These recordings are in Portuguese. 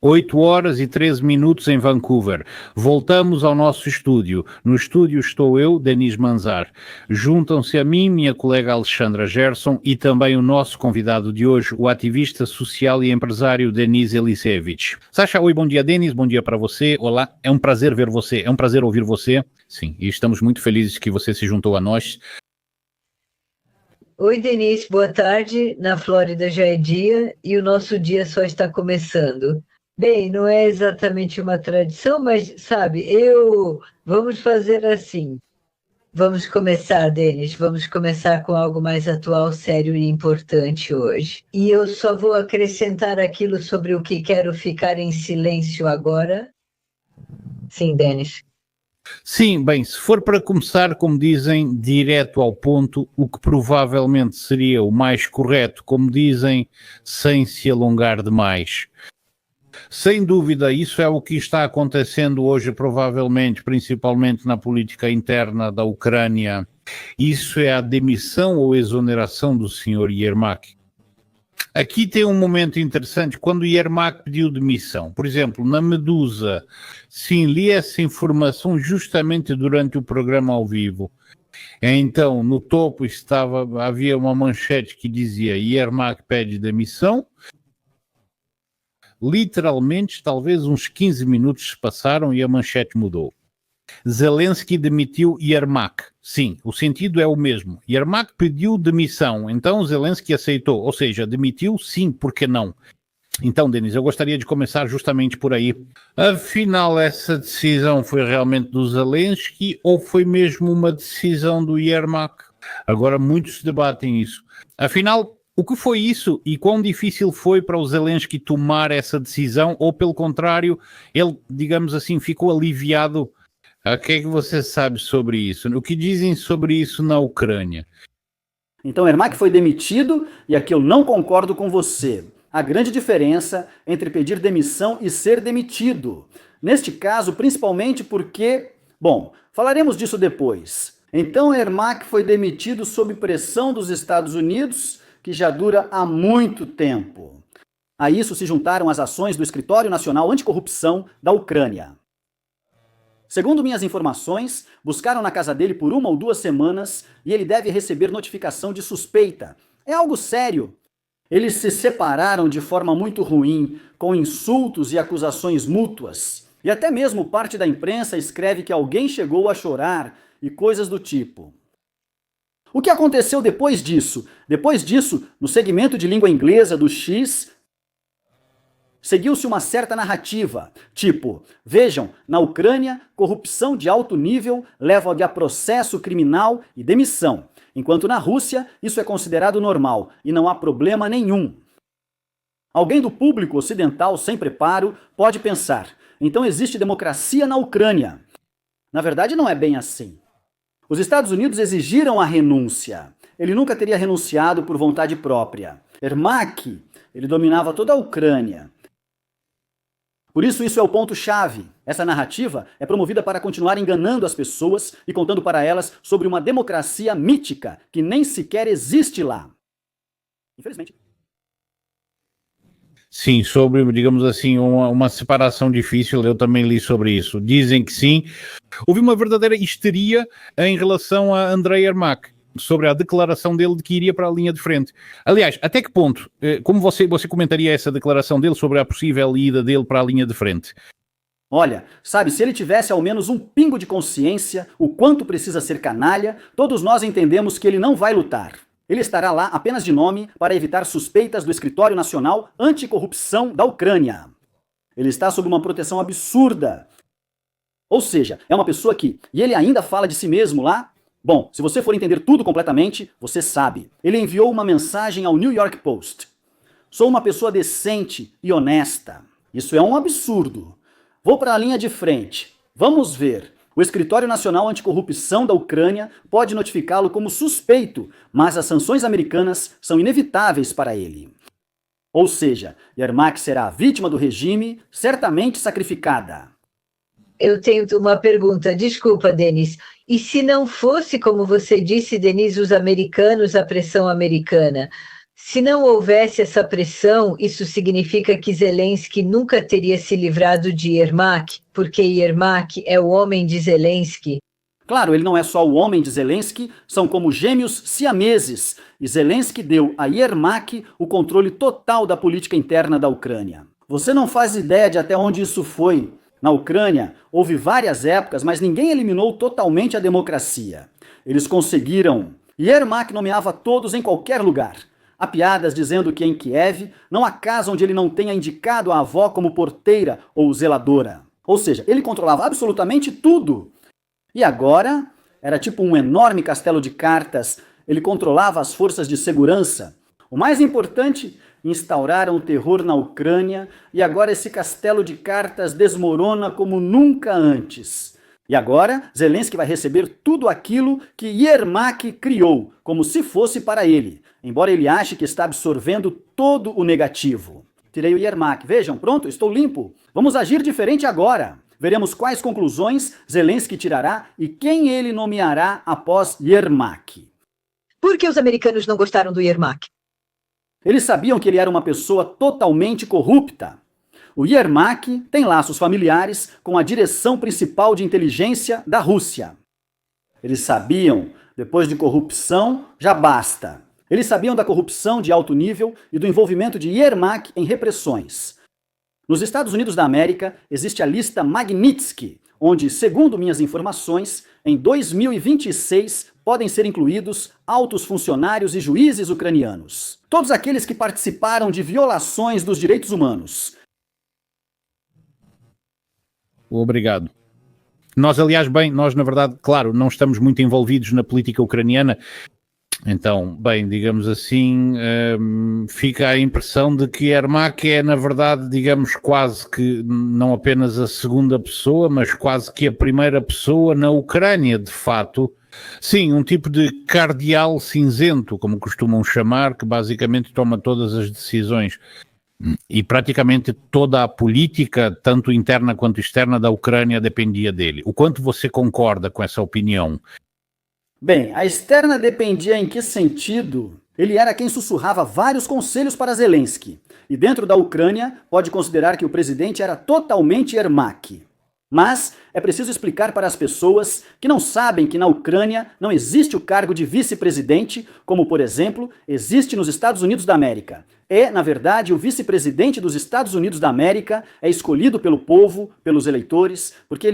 8h13 em Vancouver. Voltamos ao nosso estúdio. No estúdio estou eu, Denis Manzar. Juntam-se a mim, minha colega Alexandra Gerson e também o nosso convidado de hoje, o ativista social e empresário Denis Elisevich. Sasha, oi, bom dia, Denis, bom dia para você. Olá, é um prazer ver você, é um prazer ouvir você. Sim, e estamos muito felizes que você se juntou a nós. Oi, Denis, boa tarde. Na Flórida já é dia e o nosso dia só está começando. Bem, não é exatamente uma tradição, mas, sabe, vamos fazer assim. Vamos começar, Denis, vamos começar com algo mais atual, sério e importante hoje. E eu só vou acrescentar aquilo sobre o que quero ficar em silêncio agora. Sim, Denis. Sim, bem, se for para começar, como dizem, direto ao ponto, o que provavelmente seria o mais correto, como dizem, sem se alongar demais. Sem dúvida, isso é o que está acontecendo hoje, provavelmente, principalmente na política interna da Ucrânia. Isso é a demissão ou exoneração do Sr. Yermak. Aqui tem um momento interessante, quando Yermak pediu demissão. Por exemplo, na Medusa, sim, li essa informação justamente durante o programa ao vivo. Então, no topo havia uma manchete que dizia Yermak pede demissão. Literalmente, talvez uns 15 minutos se passaram e a manchete mudou. Zelensky demitiu Yermak. Sim, o sentido é o mesmo. Yermak pediu demissão, então Zelensky aceitou. Ou seja, demitiu, sim, por que não? Então, Denis, eu gostaria de começar justamente por aí. Afinal, essa decisão foi realmente do Zelensky ou foi mesmo uma decisão do Yermak? Agora muitos debatem isso. Afinal, o que foi isso e quão difícil foi para o Zelensky tomar essa decisão ou, pelo contrário, ele, digamos assim, ficou aliviado? O que é que você sabe sobre isso? O que dizem sobre isso na Ucrânia? Então, Yermak foi demitido e aqui eu não concordo com você. A grande diferença entre pedir demissão e ser demitido. Neste caso, principalmente porque... Bom, falaremos disso depois. Então, Yermak foi demitido sob pressão dos Estados Unidos, que já dura há muito tempo. A isso se juntaram as ações do Escritório Nacional Anticorrupção da Ucrânia. Segundo minhas informações, buscaram na casa dele por 1 ou 2 semanas e ele deve receber notificação de suspeita. É algo sério. Eles se separaram de forma muito ruim, com insultos e acusações mútuas. E até mesmo parte da imprensa escreve que alguém chegou a chorar e coisas do tipo. O que aconteceu depois disso? Depois disso, no segmento de língua inglesa do X, seguiu-se uma certa narrativa, tipo, vejam, na Ucrânia, corrupção de alto nível leva a processo criminal e demissão, enquanto na Rússia isso é considerado normal e não há problema nenhum. Alguém do público ocidental sem preparo pode pensar, então existe democracia na Ucrânia. Na verdade não é bem assim. Os Estados Unidos exigiram a renúncia. Ele nunca teria renunciado por vontade própria. Yermak, ele dominava toda a Ucrânia. Por isso é o ponto-chave. Essa narrativa é promovida para continuar enganando as pessoas e contando para elas sobre uma democracia mítica que nem sequer existe lá. Infelizmente. Sim, sobre, digamos assim, uma separação difícil, eu também li sobre isso. Dizem que sim. Houve uma verdadeira histeria em relação a Andrei Yermak, sobre a declaração dele de que iria para a linha de frente. Aliás, até que ponto, como você comentaria essa declaração dele sobre a possível ida dele para a linha de frente? Olha, sabe, se ele tivesse ao menos um pingo de consciência, o quanto precisa ser canalha, todos nós entendemos que ele não vai lutar. Ele estará lá apenas de nome para evitar suspeitas do Escritório Nacional Anticorrupção da Ucrânia. Ele está sob uma proteção absurda. Ou seja, é uma pessoa que... E ele ainda fala de si mesmo lá? Bom, se você for entender tudo completamente, você sabe. Ele enviou uma mensagem ao New York Post. Sou uma pessoa decente e honesta. Isso é um absurdo. Vou para a linha de frente. Vamos ver. O Escritório Nacional Anticorrupção da Ucrânia pode notificá-lo como suspeito, mas as sanções americanas são inevitáveis para ele. Ou seja, Yermak será a vítima do regime, certamente sacrificada. Eu tenho uma pergunta, desculpa, Denis. E se não fosse, como você disse, Denis, os americanos, a pressão americana, Se não houvesse essa pressão, isso significa que Zelensky nunca teria se livrado de Yermak, porque Yermak é o homem de Zelensky. Claro, ele não é só o homem de Zelensky, são como gêmeos siameses, e Zelensky deu a Yermak o controle total da política interna da Ucrânia. Você não faz ideia de até onde isso foi. Na Ucrânia, houve várias épocas, mas ninguém eliminou totalmente a democracia. Eles conseguiram. Yermak nomeava todos em qualquer lugar. Há piadas dizendo que em Kiev não há casa onde ele não tenha indicado a avó como porteira ou zeladora. Ou seja, ele controlava absolutamente tudo. E agora, era tipo um enorme castelo de cartas, ele controlava as forças de segurança. O mais importante, instauraram o terror na Ucrânia e agora esse castelo de cartas desmorona como nunca antes. E agora, Zelensky vai receber tudo aquilo que Yermak criou, como se fosse para ele, embora ele ache que está absorvendo todo o negativo. Tirei o Yermak. Vejam, pronto, estou limpo. Vamos agir diferente agora. Veremos quais conclusões Zelensky tirará e quem ele nomeará após Yermak. Por que os americanos não gostaram do Yermak? Eles sabiam que ele era uma pessoa totalmente corrupta. O Yermak tem laços familiares com a direção principal de inteligência da Rússia. Eles sabiam, depois de corrupção, já basta. Eles sabiam da corrupção de alto nível e do envolvimento de Yermak em repressões. Nos Estados Unidos da América, existe a lista Magnitsky, onde, segundo minhas informações, em 2026 podem ser incluídos altos funcionários e juízes ucranianos. Todos aqueles que participaram de violações dos direitos humanos. Obrigado. Nós, aliás, nós na verdade, claro, não estamos muito envolvidos na política ucraniana. Então, bem, digamos assim, fica a impressão de que Yermak é, na verdade, digamos, quase que não apenas a segunda pessoa, mas quase que a primeira pessoa na Ucrânia, de fato. Sim, um tipo de cardeal cinzento, como costumam chamar, que basicamente toma todas as decisões. E praticamente toda a política, tanto interna quanto externa da Ucrânia, dependia dele. O quanto você concorda com essa opinião? Bem, a externa dependia em que sentido? Ele era quem sussurrava vários conselhos para Zelensky. E dentro da Ucrânia, pode considerar que o presidente era totalmente Yermak. Mas é preciso explicar para as pessoas que não sabem que na Ucrânia não existe o cargo de vice-presidente, como, por exemplo, existe nos Estados Unidos da América. Na verdade, o vice-presidente dos Estados Unidos da América é escolhido pelo povo, pelos eleitores, porque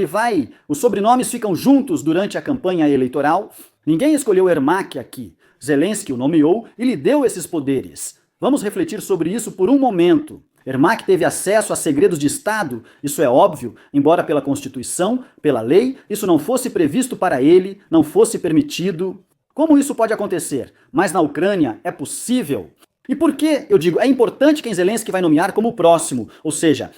os sobrenomes ficam juntos durante a campanha eleitoral. Ninguém escolheu Yermak aqui. Zelensky o nomeou e lhe deu esses poderes. Vamos refletir sobre isso por um momento. Yermak teve acesso a segredos de Estado, isso é óbvio, embora pela Constituição, pela lei, isso não fosse previsto para ele, não fosse permitido. Como isso pode acontecer? Mas na Ucrânia é possível. E por que, eu digo, é importante quem Zelensky vai nomear como próximo? Ou seja,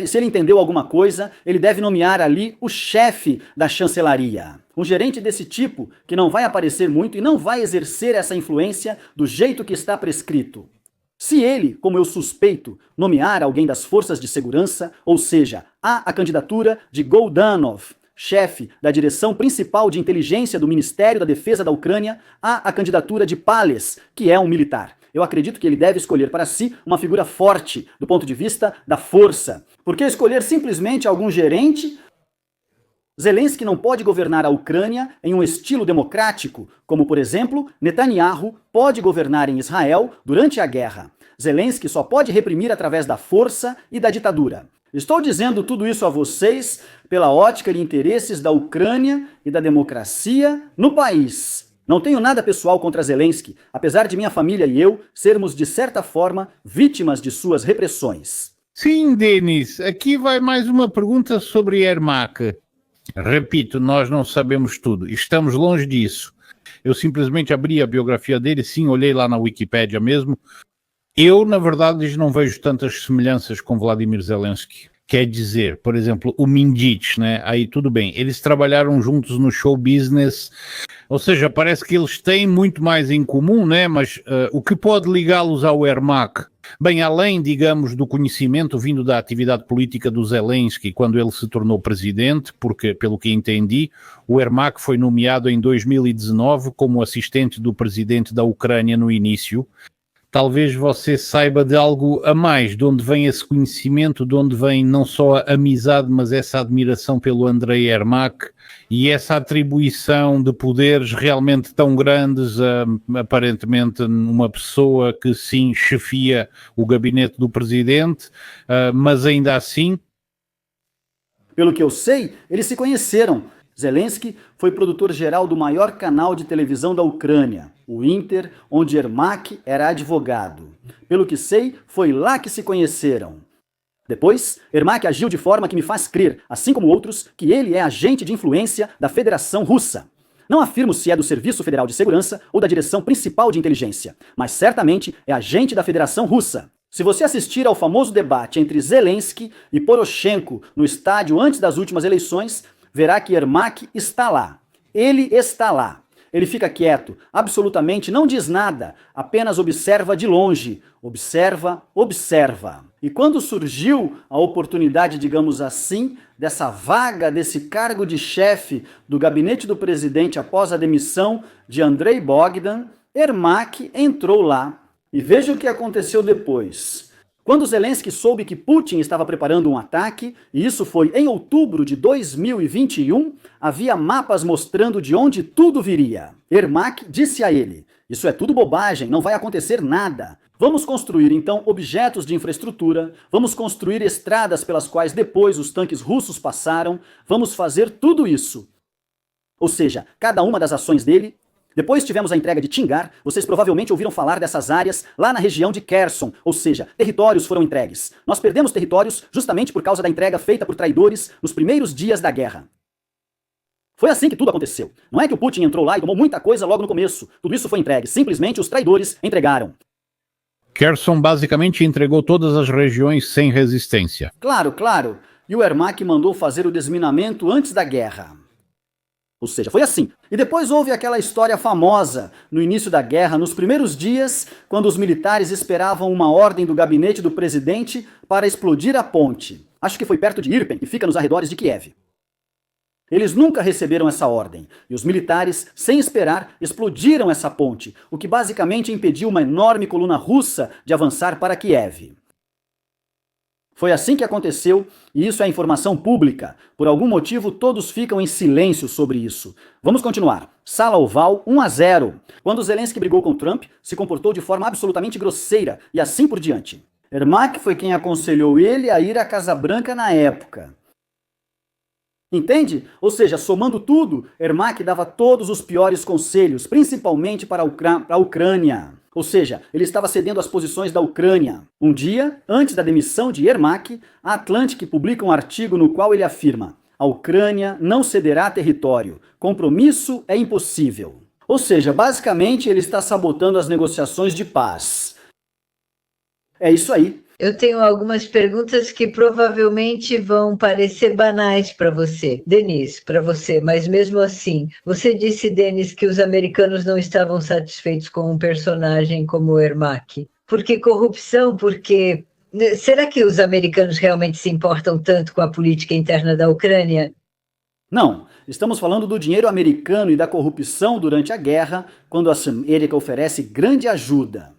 se ele entendeu alguma coisa, ele deve nomear ali o chefe da chancelaria. Um gerente desse tipo, que não vai aparecer muito e não vai exercer essa influência do jeito que está prescrito. Se ele, como eu suspeito, nomear alguém das forças de segurança, ou seja, há a candidatura de Goldanov, chefe da direção principal de inteligência do Ministério da Defesa da Ucrânia, há a candidatura de Pales, que é um militar. Eu acredito que ele deve escolher para si uma figura forte do ponto de vista da força. Porque escolher simplesmente algum gerente... Zelensky não pode governar a Ucrânia em um estilo democrático, como, por exemplo, Netanyahu pode governar em Israel durante a guerra. Zelensky só pode reprimir através da força e da ditadura. Estou dizendo tudo isso a vocês pela ótica de interesses da Ucrânia e da democracia no país. Não tenho nada pessoal contra Zelensky, apesar de minha família e eu sermos, de certa forma, vítimas de suas repressões. Sim, Denis, aqui vai mais uma pergunta sobre Yermak. Repito, nós não sabemos tudo, estamos longe disso. Eu simplesmente abri a biografia dele, sim, olhei lá na Wikipédia mesmo. Eu, na verdade, não vejo tantas semelhanças com Vladimir Zelensky. Quer dizer, por exemplo, o Mindich, né? Aí tudo bem, eles trabalharam juntos no show business, ou seja, parece que eles têm muito mais em comum, né? Mas o que pode ligá-los ao Yermak? Bem, além, digamos, do conhecimento vindo da atividade política do Zelensky quando ele se tornou presidente, porque, pelo que entendi, o Yermak foi nomeado em 2019 como assistente do presidente da Ucrânia no início. talvez você saiba de algo a mais, de onde vem esse conhecimento, de onde vem não só a amizade, mas essa admiração pelo Andrei Yermak e essa atribuição de poderes realmente tão grandes a, aparentemente, uma pessoa que sim chefia o gabinete do presidente, mas ainda assim... Pelo que eu sei, eles se conheceram. Zelensky foi produtor-geral do maior canal de televisão da Ucrânia, o Inter, onde Yermak era advogado. Pelo que sei, foi lá que se conheceram. Depois, Yermak agiu de forma que me faz crer, assim como outros, que ele é agente de influência da Federação Russa. Não afirmo se é do Serviço Federal de Segurança ou da Direção Principal de Inteligência, mas certamente é agente da Federação Russa. Se você assistir ao famoso debate entre Zelensky e Poroshenko no estádio antes das últimas eleições, verá que Yermak está lá. Ele está lá. Ele fica quieto, absolutamente não diz nada, apenas observa de longe. Observa, observa. E quando surgiu a oportunidade, digamos assim, dessa vaga, desse cargo de chefe do gabinete do presidente após a demissão de Andrei Bogdan, Yermak entrou lá. E veja o que aconteceu depois. Quando Zelensky soube que Putin estava preparando um ataque, e isso foi em outubro de 2021, havia mapas mostrando de onde tudo viria. Yermak disse a ele: "Isso é tudo bobagem, não vai acontecer nada. Vamos construir então objetos de infraestrutura, vamos construir estradas pelas quais depois os tanques russos passaram, vamos fazer tudo isso." Ou seja, cada uma das ações dele. Depois tivemos a entrega de Tingar, vocês provavelmente ouviram falar dessas áreas lá na região de Kherson, ou seja, territórios foram entregues. Nós perdemos territórios justamente por causa da entrega feita por traidores nos primeiros dias da guerra. Foi assim que tudo aconteceu. Não é que o Putin entrou lá e tomou muita coisa logo no começo. Tudo isso foi entregue, simplesmente os traidores entregaram. Kherson basicamente entregou todas as regiões sem resistência. Claro, claro. E o Yermak mandou fazer o desminamento antes da guerra. Ou seja, foi assim. E depois houve aquela história famosa, no início da guerra, nos primeiros dias, quando os militares esperavam uma ordem do gabinete do presidente para explodir a ponte. Acho que foi perto de Irpin, que fica nos arredores de Kiev. Eles nunca receberam essa ordem, e os militares, sem esperar, explodiram essa ponte, o que basicamente impediu uma enorme coluna russa de avançar para Kiev. Foi assim que aconteceu, e isso é informação pública. Por algum motivo, todos ficam em silêncio sobre isso. Vamos continuar. Sala Oval, 1-0. Quando Zelensky brigou com Trump, se comportou de forma absolutamente grosseira, e assim por diante. Yermak foi quem aconselhou ele a ir à Casa Branca na época. Entende? Ou seja, somando tudo, Yermak dava todos os piores conselhos, principalmente para a Ucrânia. Ou seja, ele estava cedendo as posições da Ucrânia. Um dia, antes da demissão de Yermak, a Atlantic publica um artigo no qual ele afirma: "A Ucrânia não cederá território. Compromisso é impossível." Ou seja, basicamente ele está sabotando as negociações de paz. É isso aí. Eu tenho algumas perguntas que provavelmente vão parecer banais para você, Denise, para você, mas mesmo assim, você disse, Denise, que os americanos não estavam satisfeitos com um personagem como o Yermak. Por que corrupção? Porque será que os americanos realmente se importam tanto com a política interna da Ucrânia? Não, estamos falando do dinheiro americano e da corrupção durante a guerra, quando a América oferece grande ajuda.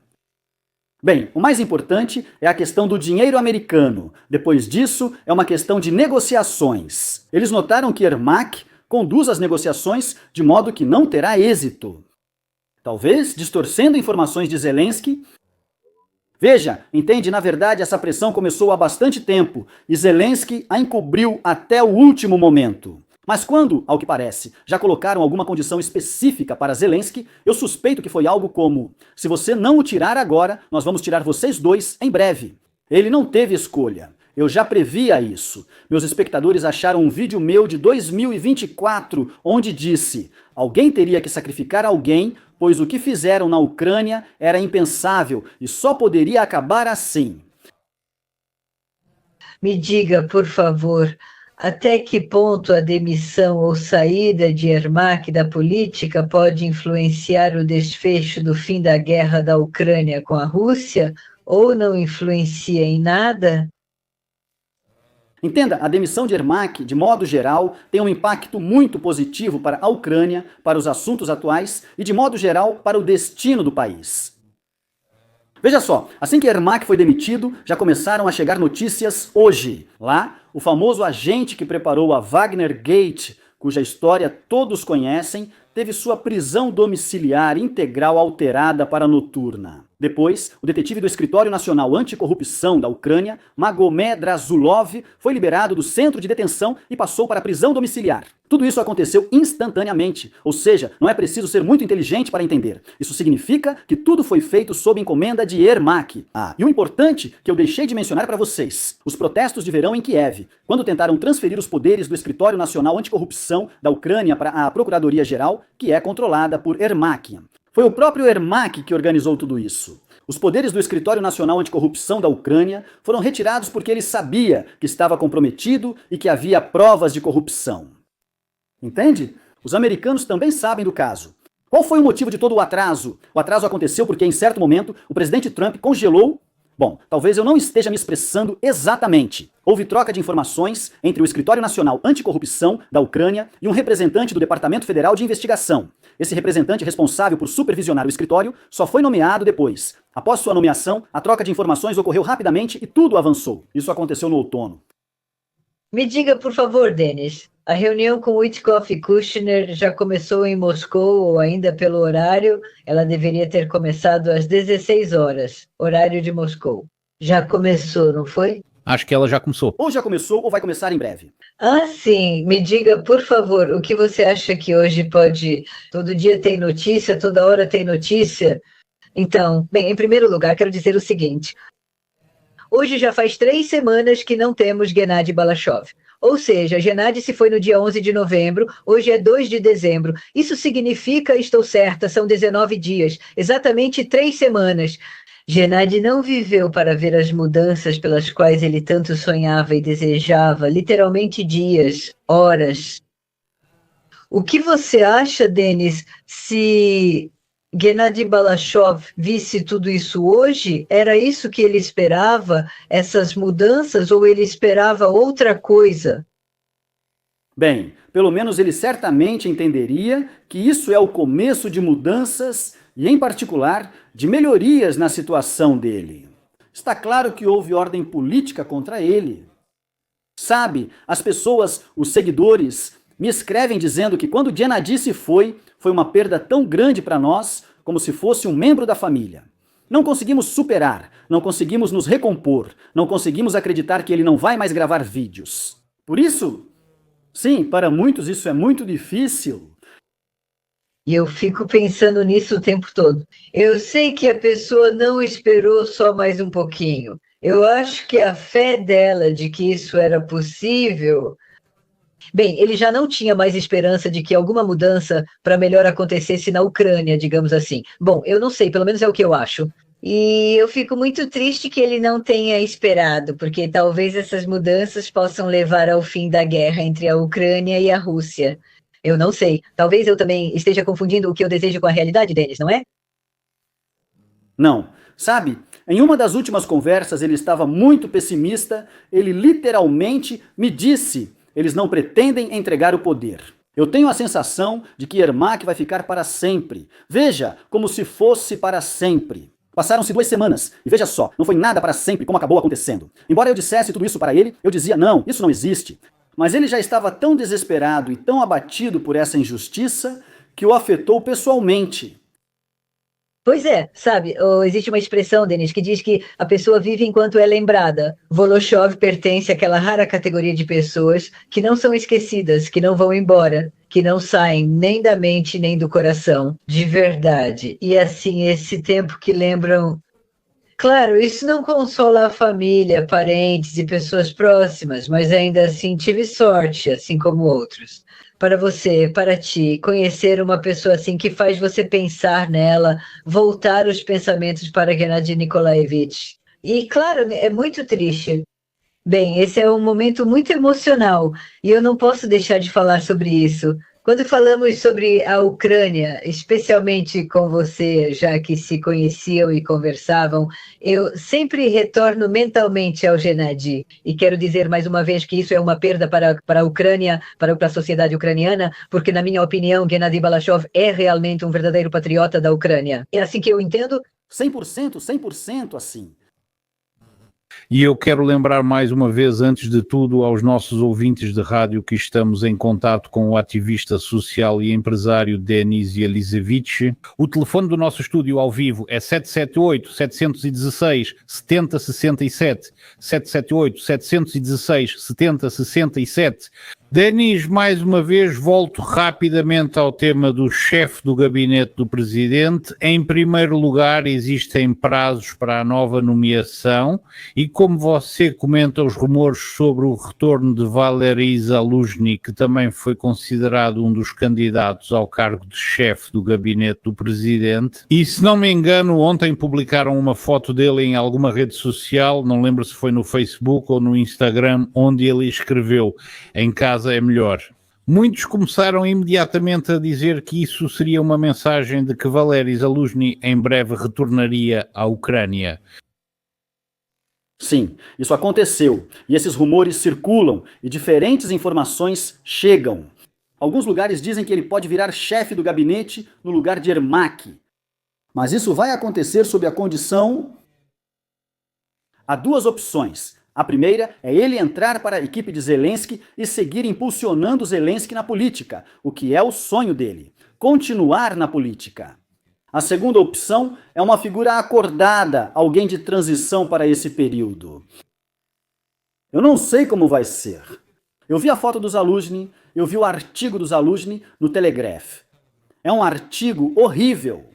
Bem, o mais importante é a questão do dinheiro americano. Depois disso, é uma questão de negociações. Eles notaram que Yermak conduz as negociações de modo que não terá êxito. Talvez distorcendo informações de Zelensky. Veja, entende? Na verdade, essa pressão começou há bastante tempo e Zelensky a encobriu até o último momento. Mas quando, ao que parece, já colocaram alguma condição específica para Zelensky, eu suspeito que foi algo como: se você não o tirar agora, nós vamos tirar vocês dois em breve. Ele não teve escolha. Eu já previa isso. Meus espectadores acharam um vídeo meu de 2024, onde disse: alguém teria que sacrificar alguém, pois o que fizeram na Ucrânia era impensável e só poderia acabar assim. Me diga, por favor, até que ponto a demissão ou saída de Yermak da política pode influenciar o desfecho do fim da guerra da Ucrânia com a Rússia, ou não influencia em nada? Entenda, a demissão de Yermak, de modo geral, tem um impacto muito positivo para a Ucrânia, para os assuntos atuais e, de modo geral, para o destino do país. Veja só, assim que Ermak foi demitido, já começaram a chegar notícias hoje. Lá, o famoso agente que preparou a Wagner Gate, cuja história todos conhecem, teve sua prisão domiciliar integral alterada para noturna. Depois, o detetive do Escritório Nacional Anticorrupção da Ucrânia, Magomed Razulov, foi liberado do centro de detenção e passou para a prisão domiciliar. Tudo isso aconteceu instantaneamente, ou seja, não é preciso ser muito inteligente para entender. Isso significa que tudo foi feito sob encomenda de Ermak. E o importante que eu deixei de mencionar para vocês, os protestos de verão em Kiev, quando tentaram transferir os poderes do Escritório Nacional Anticorrupção da Ucrânia para a Procuradoria-Geral, que é controlada por Ermak. Foi o próprio Ermak que organizou tudo isso. Os poderes do Escritório Nacional Anticorrupção da Ucrânia foram retirados porque ele sabia que estava comprometido e que havia provas de corrupção. Entende? Os americanos também sabem do caso. Qual foi o motivo de todo o atraso? O atraso aconteceu porque, em certo momento, o presidente Trump congelou... Bom, talvez eu não esteja me expressando exatamente. Houve troca de informações entre o Escritório Nacional Anticorrupção da Ucrânia e um representante do Departamento Federal de Investigação. Esse representante responsável por supervisionar o escritório só foi nomeado depois. Após sua nomeação, a troca de informações ocorreu rapidamente e tudo avançou. Isso aconteceu no outono. Me diga, por favor, Denis, a reunião com Witkoff e Kushner já começou em Moscou ou ainda pelo horário? Ela deveria ter começado às 16 horas, horário de Moscou. Já começou, não foi? Acho que ela já começou. Ou já começou ou vai começar em breve. Sim. Me diga, por favor, o que você acha que hoje pode... Todo dia tem notícia, toda hora tem notícia? Então, bem, em primeiro lugar, quero dizer o seguinte. Hoje já faz 3 semanas que não temos Gennady Balashov. Ou seja, Gennady se foi no dia 11 de novembro, hoje é 2 de dezembro. Isso significa, estou certa, são 19 dias, exatamente 3 semanas. Gennady não viveu para ver as mudanças pelas quais ele tanto sonhava e desejava, literalmente dias, horas. O que você acha, Denis, se Gennady Balashov visse tudo isso hoje? Era isso que ele esperava, essas mudanças, ou ele esperava outra coisa? Bem, pelo menos ele certamente entenderia que isso é o começo de mudanças e, em particular, de melhorias na situação dele. Está claro que houve ordem política contra ele. Sabe, as pessoas, os seguidores, me escrevem dizendo que quando Gennady se foi uma perda tão grande para nós, como se fosse um membro da família. Não conseguimos superar, não conseguimos nos recompor, não conseguimos acreditar que ele não vai mais gravar vídeos. Por isso, sim, para muitos isso é muito difícil. E eu fico pensando nisso o tempo todo. Eu sei que a pessoa não esperou só mais um pouquinho. Eu acho que a fé dela de que isso era possível... Bem, ele já não tinha mais esperança de que alguma mudança para melhor acontecesse na Ucrânia, digamos assim. Bom, eu não sei, pelo menos é o que eu acho. E eu fico muito triste que ele não tenha esperado, porque talvez essas mudanças possam levar ao fim da guerra entre a Ucrânia e a Rússia. Eu não sei. Talvez eu também esteja confundindo o que eu desejo com a realidade, Denis, não é? Não. Sabe, em uma das últimas conversas ele estava muito pessimista, ele literalmente me disse: eles não pretendem entregar o poder. Eu tenho a sensação de que Ermak vai ficar para sempre. Veja, como se fosse para sempre. Passaram-se 2 semanas, e veja só, não foi nada para sempre como acabou acontecendo. Embora eu dissesse tudo isso para ele, eu dizia, não, isso não existe. Mas ele já estava tão desesperado e tão abatido por essa injustiça que o afetou pessoalmente. Pois é, sabe, existe uma expressão, Denis, que diz que a pessoa vive enquanto é lembrada. Voloshov pertence àquela rara categoria de pessoas que não são esquecidas, que não vão embora, que não saem nem da mente nem do coração, de verdade. E assim, esse tempo que lembram... Claro, isso não consola a família, parentes e pessoas próximas, mas ainda assim tive sorte, assim como outros. Para você, para ti, conhecer uma pessoa assim que faz você pensar nela, voltar os pensamentos para Gennady Nikolaevich. E, claro, é muito triste. Bem, esse é um momento muito emocional e eu não posso deixar de falar sobre isso. Quando falamos sobre a Ucrânia, especialmente com você, já que se conheciam e conversavam, eu sempre retorno mentalmente ao Gennady. E quero dizer mais uma vez que isso é uma perda para a Ucrânia, para a sociedade ucraniana, porque, na minha opinião, Gennady Balashov é realmente um verdadeiro patriota da Ucrânia. É assim que eu entendo? 100%, 100% assim. E eu quero lembrar mais uma vez, antes de tudo, aos nossos ouvintes de rádio que estamos em contato com o ativista social e empresário Denis Elizevich. O telefone do nosso estúdio ao vivo é 778-716-7067, 778-716-7067. Denis, mais uma vez, volto rapidamente ao tema do chefe do gabinete do presidente. Em primeiro lugar, existem prazos para a nova nomeação e, como você comenta os rumores sobre o retorno de Valery Zaluzhny, que também foi considerado um dos candidatos ao cargo de chefe do gabinete do presidente, e se não me engano, ontem publicaram uma foto dele em alguma rede social, não lembro se foi no Facebook ou no Instagram, onde ele escreveu: "Em casa é melhor". Muitos começaram imediatamente a dizer que isso seria uma mensagem de que Valery Zaluzhny em breve retornaria à Ucrânia. Sim, isso aconteceu, e esses rumores circulam e diferentes informações chegam. Alguns lugares dizem que ele pode virar chefe do gabinete no lugar de Ermak. Mas isso vai acontecer sob a condição... Há duas opções. A primeira é ele entrar para a equipe de Zelensky e seguir impulsionando Zelensky na política, o que é o sonho dele, continuar na política. A segunda opção é uma figura acordada, alguém de transição para esse período. Eu não sei como vai ser. Eu vi a foto do Zaluzhny, eu vi o artigo do Zaluzhny no Telegraph. É um artigo horrível.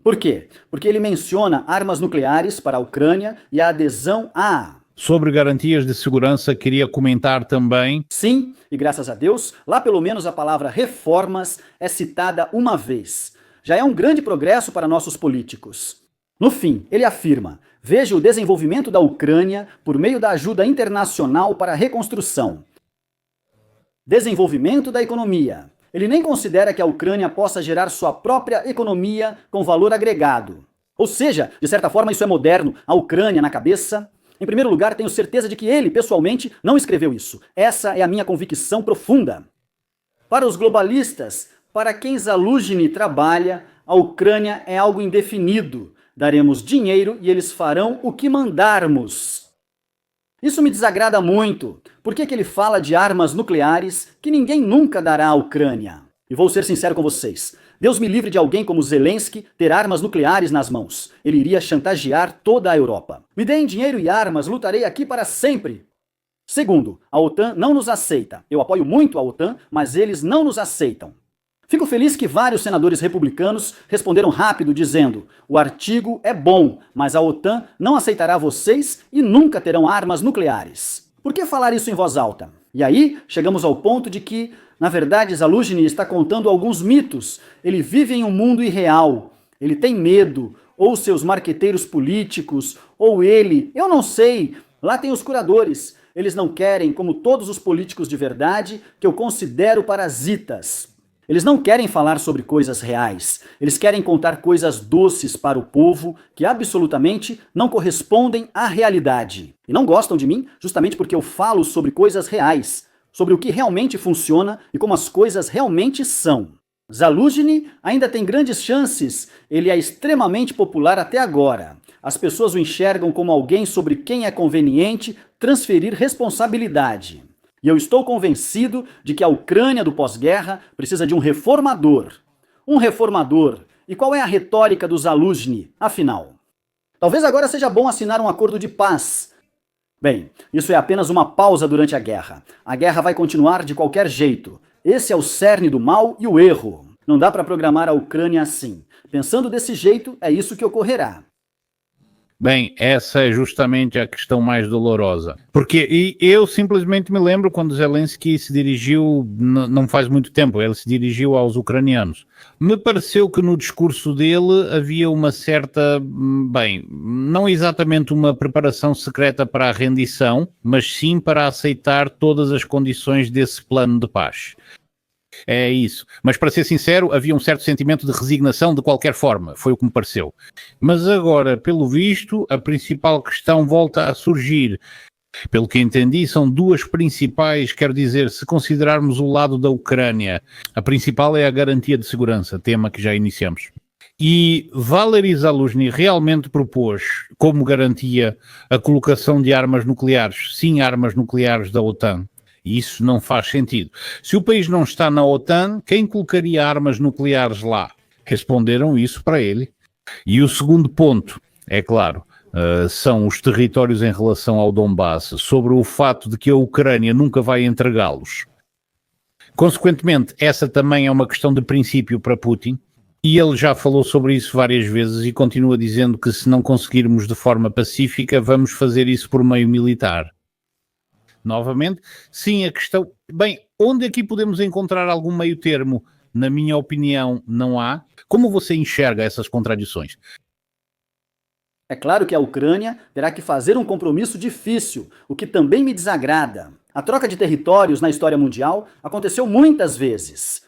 Por quê? Porque ele menciona armas nucleares para a Ucrânia e a adesão a... Sobre garantias de segurança, queria comentar também... Sim, e graças a Deus, lá pelo menos a palavra reformas é citada uma vez. Já é um grande progresso para nossos políticos. No fim, ele afirma: veja o desenvolvimento da Ucrânia por meio da ajuda internacional para a reconstrução. Desenvolvimento da economia. Ele nem considera que a Ucrânia possa gerar sua própria economia com valor agregado. Ou seja, de certa forma isso é moderno, a Ucrânia na cabeça. Em primeiro lugar, tenho certeza de que ele, pessoalmente, não escreveu isso. Essa é a minha convicção profunda. Para os globalistas, para quem Zaluzhny trabalha, a Ucrânia é algo indefinido. Daremos dinheiro e eles farão o que mandarmos. Isso me desagrada muito. Por que ele fala de armas nucleares que ninguém nunca dará à Ucrânia? E vou ser sincero com vocês. Deus me livre de alguém como Zelensky ter armas nucleares nas mãos. Ele iria chantagear toda a Europa. Me deem dinheiro e armas, lutarei aqui para sempre. Segundo, a OTAN não nos aceita. Eu apoio muito a OTAN, mas eles não nos aceitam. Fico feliz que vários senadores republicanos responderam rápido dizendo: o artigo é bom, mas a OTAN não aceitará vocês e nunca terão armas nucleares. Por que falar isso em voz alta? E aí, chegamos ao ponto de que, na verdade, Zaluzhny está contando alguns mitos. Ele vive em um mundo irreal. Ele tem medo. Ou seus marqueteiros políticos, ou ele, eu não sei. Lá tem os curadores. Eles não querem, como todos os políticos de verdade, que eu considero parasitas. Eles não querem falar sobre coisas reais. Eles querem contar coisas doces para o povo que absolutamente não correspondem à realidade. E não gostam de mim justamente porque eu falo sobre coisas reais, sobre o que realmente funciona e como as coisas realmente são. Zaluzhny ainda tem grandes chances. Ele é extremamente popular até agora. As pessoas o enxergam como alguém sobre quem é conveniente transferir responsabilidade. E eu estou convencido de que a Ucrânia do pós-guerra precisa de um reformador. Um reformador. E qual é a retórica do Zaluzhny, afinal? Talvez agora seja bom assinar um acordo de paz. Bem, isso é apenas uma pausa durante a guerra. A guerra vai continuar de qualquer jeito. Esse é o cerne do mal e o erro. Não dá para programar a Ucrânia assim. Pensando desse jeito, é isso que ocorrerá. Bem, essa é justamente a questão mais dolorosa. Porque eu simplesmente me lembro quando Zelensky se dirigiu, não faz muito tempo, ele se dirigiu aos ucranianos. Me pareceu que no discurso dele havia uma certa, bem, não exatamente uma preparação secreta para a rendição, mas sim para aceitar todas as condições desse plano de paz. É isso. Mas para ser sincero, havia um certo sentimento de resignação de qualquer forma, foi o que me pareceu. Mas agora, pelo visto, a principal questão volta a surgir. Pelo que entendi, são duas principais, quero dizer, se considerarmos o lado da Ucrânia, a principal é a garantia de segurança, tema que já iniciamos. E Valery Zaluzhny realmente propôs como garantia a colocação de armas nucleares, sim, armas nucleares da OTAN. E isso não faz sentido. Se o país não está na OTAN, quem colocaria armas nucleares lá? Responderam isso para ele. E o segundo ponto, é claro, são os territórios em relação ao Donbass, sobre o fato de que a Ucrânia nunca vai entregá-los. Consequentemente, essa também é uma questão de princípio para Putin, e ele já falou sobre isso várias vezes e continua dizendo que se não conseguirmos de forma pacífica, vamos fazer isso por meio militar. Novamente, sim, a questão... Bem, onde aqui podemos encontrar algum meio termo? Na minha opinião, não há. Como você enxerga essas contradições? É claro que a Ucrânia terá que fazer um compromisso difícil, o que também me desagrada. A troca de territórios na história mundial aconteceu muitas vezes.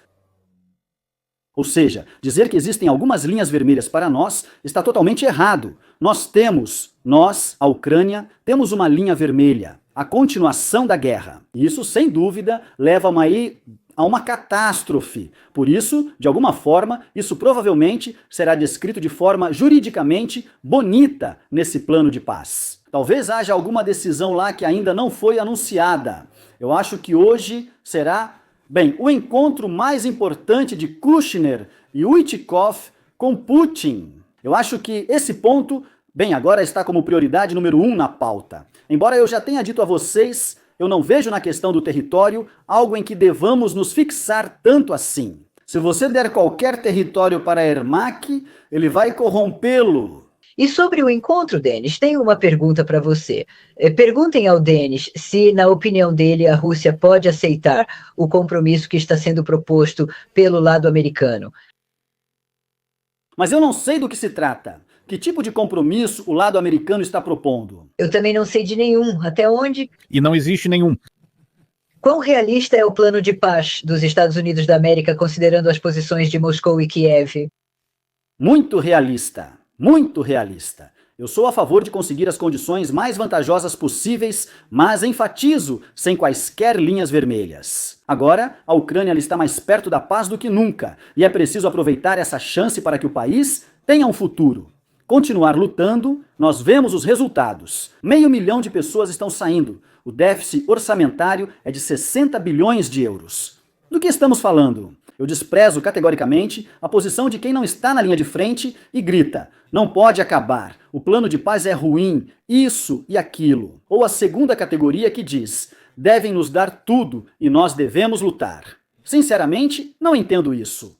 Ou seja, dizer que existem algumas linhas vermelhas para nós está totalmente errado. Nós, a Ucrânia, temos uma linha vermelha, a continuação da guerra. E isso, sem dúvida, leva a uma catástrofe. Por isso, de alguma forma, isso provavelmente será descrito de forma juridicamente bonita nesse plano de paz. Talvez haja alguma decisão lá que ainda não foi anunciada. Eu acho que hoje será, o encontro mais importante de Kushner e Witkoff com Putin. Eu acho que esse ponto, agora está como prioridade número 1 na pauta. Embora eu já tenha dito a vocês, eu não vejo na questão do território algo em que devamos nos fixar tanto assim. Se você der qualquer território para Ermak, ele vai corrompê-lo. E sobre o encontro, Denis, tenho uma pergunta para você. Perguntem ao Denis se, na opinião dele, a Rússia pode aceitar o compromisso que está sendo proposto pelo lado americano. Mas eu não sei do que se trata. Que tipo de compromisso o lado americano está propondo? Eu também não sei de nenhum. Até onde? E não existe nenhum. Quão realista é o plano de paz dos Estados Unidos da América, considerando as posições de Moscou e Kiev? Muito realista. Muito realista. Eu sou a favor de conseguir as condições mais vantajosas possíveis, mas enfatizo, sem quaisquer linhas vermelhas. Agora, a Ucrânia está mais perto da paz do que nunca, e é preciso aproveitar essa chance para que o país tenha um futuro. Continuar lutando, nós vemos os resultados. 500 mil de pessoas estão saindo. O déficit orçamentário é de 60 bilhões de euros. Do que estamos falando? Eu desprezo categoricamente a posição de quem não está na linha de frente e grita: não pode acabar, o plano de paz é ruim, isso e aquilo. Ou a segunda categoria que diz: devem nos dar tudo e nós devemos lutar. Sinceramente, não entendo isso.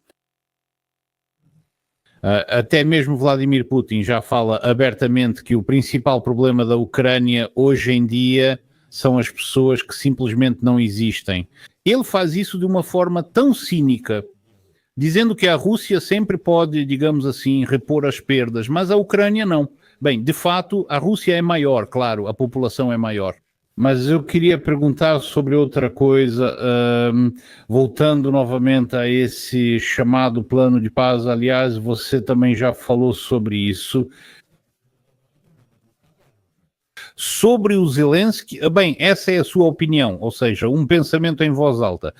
Até mesmo Vladimir Putin já fala abertamente que o principal problema da Ucrânia hoje em dia são as pessoas que simplesmente não existem. Ele faz isso de uma forma tão cínica, dizendo que a Rússia sempre pode, digamos assim, repor as perdas, mas a Ucrânia não. Bem, de fato, a Rússia é maior, claro, a população é maior. Mas eu queria perguntar sobre outra coisa, voltando novamente a esse chamado plano de paz. Aliás, você também já falou sobre isso. Sobre o Zelensky, essa é a sua opinião, ou seja, um pensamento em voz alta.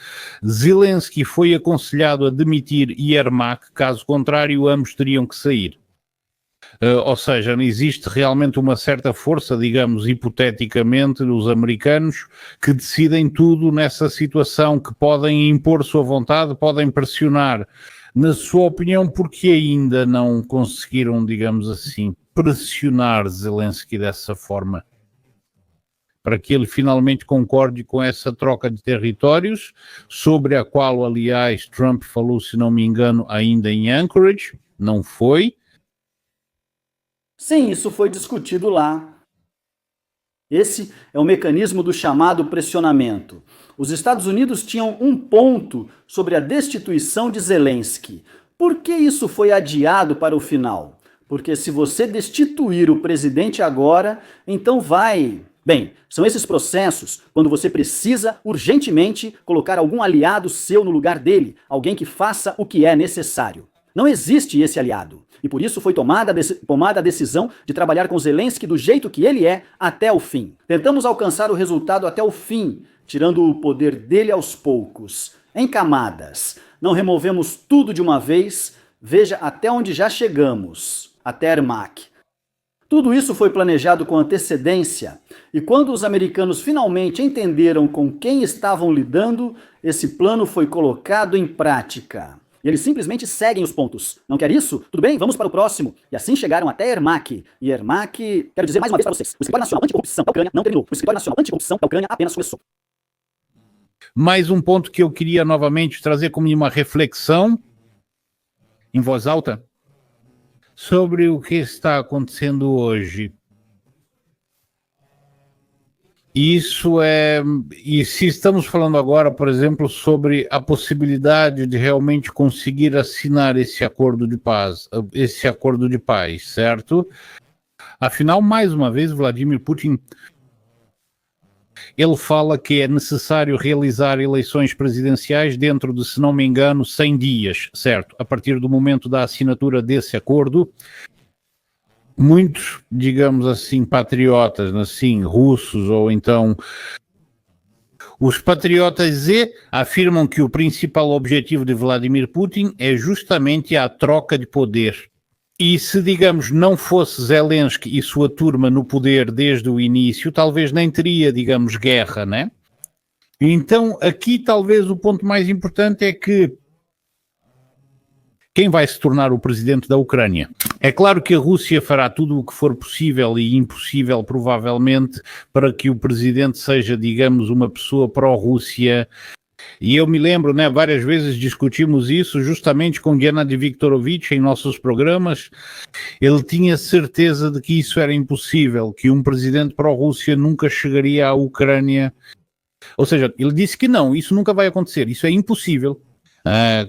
Zelensky foi aconselhado a demitir Yermak, caso contrário, ambos teriam que sair. Ou seja, existe realmente uma certa força, digamos, hipoteticamente, dos americanos que decidem tudo nessa situação, que podem impor sua vontade, podem pressionar. Na sua opinião, por que ainda não conseguiram, digamos assim, pressionar Zelensky dessa forma? Para que ele finalmente concorde com essa troca de territórios, sobre a qual, aliás, Trump falou, se não me engano, ainda em Anchorage, não foi? Sim, isso foi discutido lá. Esse é o mecanismo do chamado pressionamento. Os Estados Unidos tinham um ponto sobre a destituição de Zelensky. Por que isso foi adiado para o final? Porque se você destituir o presidente agora, então vai... são esses processos quando você precisa urgentemente colocar algum aliado seu no lugar dele, alguém que faça o que é necessário. Não existe esse aliado. E por isso foi tomada a decisão de trabalhar com Zelensky do jeito que ele é até o fim. Tentamos alcançar o resultado até o fim, tirando o poder dele aos poucos, em camadas. Não removemos tudo de uma vez, Veja até onde já chegamos, até Ermak. Tudo isso foi planejado com antecedência, e quando os americanos finalmente entenderam com quem estavam lidando, esse plano foi colocado em prática. E eles simplesmente seguem os pontos. Não quer isso? Tudo bem, vamos para o próximo. E assim chegaram até Ermak. E Ermak, quero dizer mais uma vez para vocês, o Escritório Nacional Anticorrupção da Ucrânia não terminou. O Escritório Nacional Anticorrupção da Ucrânia apenas começou. Mais um ponto que eu queria novamente trazer como uma reflexão, em voz alta, sobre o que está acontecendo hoje. Isso é... E se estamos falando agora, por exemplo, sobre a possibilidade de realmente conseguir assinar esse acordo de paz, certo? Afinal, mais uma vez, Vladimir Putin, ele fala que é necessário realizar eleições presidenciais dentro de, se não me engano, 100 dias, certo? A partir do momento da assinatura desse acordo, muitos, digamos assim, patriotas, assim, russos ou então os patriotas Z afirmam que o principal objetivo de Vladimir Putin é justamente a troca de poder. E se, digamos, não fosse Zelensky e sua turma no poder desde o início, talvez nem teria, digamos, guerra, né? Então, aqui talvez o ponto mais importante é que quem vai se tornar o presidente da Ucrânia? É claro que a Rússia fará tudo o que for possível e impossível, provavelmente, para que o presidente seja, digamos, uma pessoa pró-Rússia. E eu me lembro, né, várias vezes discutimos isso justamente com Gennady Viktorovich em nossos programas. Ele tinha certeza de que isso era impossível, que um presidente pró-Rússia nunca chegaria à Ucrânia. Ou seja, ele disse que não, isso nunca vai acontecer, isso é impossível.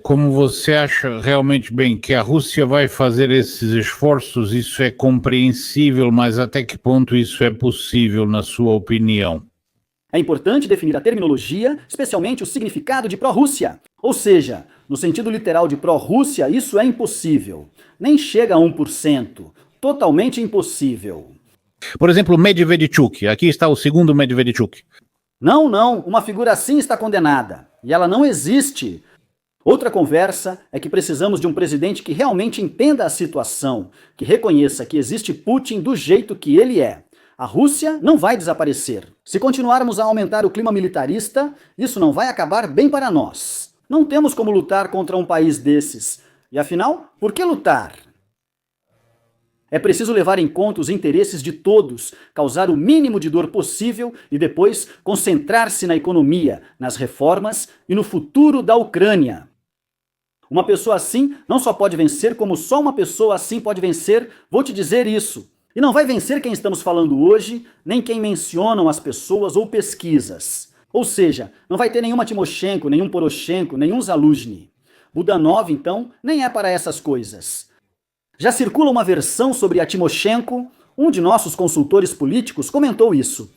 Como você acha realmente bem que a Rússia vai fazer esses esforços, isso é compreensível, mas até que ponto isso é possível, na sua opinião? É importante definir a terminologia, especialmente o significado de pró-Rússia. Ou seja, no sentido literal de pró-Rússia, isso é impossível. Nem chega a 1%. Totalmente impossível. Por exemplo, Medvedchuk. Aqui está o segundo Medvedchuk. Não, uma figura assim está condenada. E ela não existe. Outra conversa é que precisamos de um presidente que realmente entenda a situação, que reconheça que existe Putin do jeito que ele é. A Rússia não vai desaparecer. Se continuarmos a aumentar o clima militarista, isso não vai acabar bem para nós. Não temos como lutar contra um país desses. E afinal, por que lutar? É preciso levar em conta os interesses de todos, causar o mínimo de dor possível e depois concentrar-se na economia, nas reformas e no futuro da Ucrânia. Uma pessoa assim não só pode vencer, como só uma pessoa assim pode vencer, vou te dizer isso. E não vai vencer quem estamos falando hoje, nem quem mencionam as pessoas ou pesquisas. Ou seja, não vai ter nenhuma Timoshenko, nenhum Poroshenko, nenhum Zaluzhny. Budanov, então, nem é para essas coisas. Já circula uma versão sobre a Timoshenko, um de nossos consultores políticos comentou isso.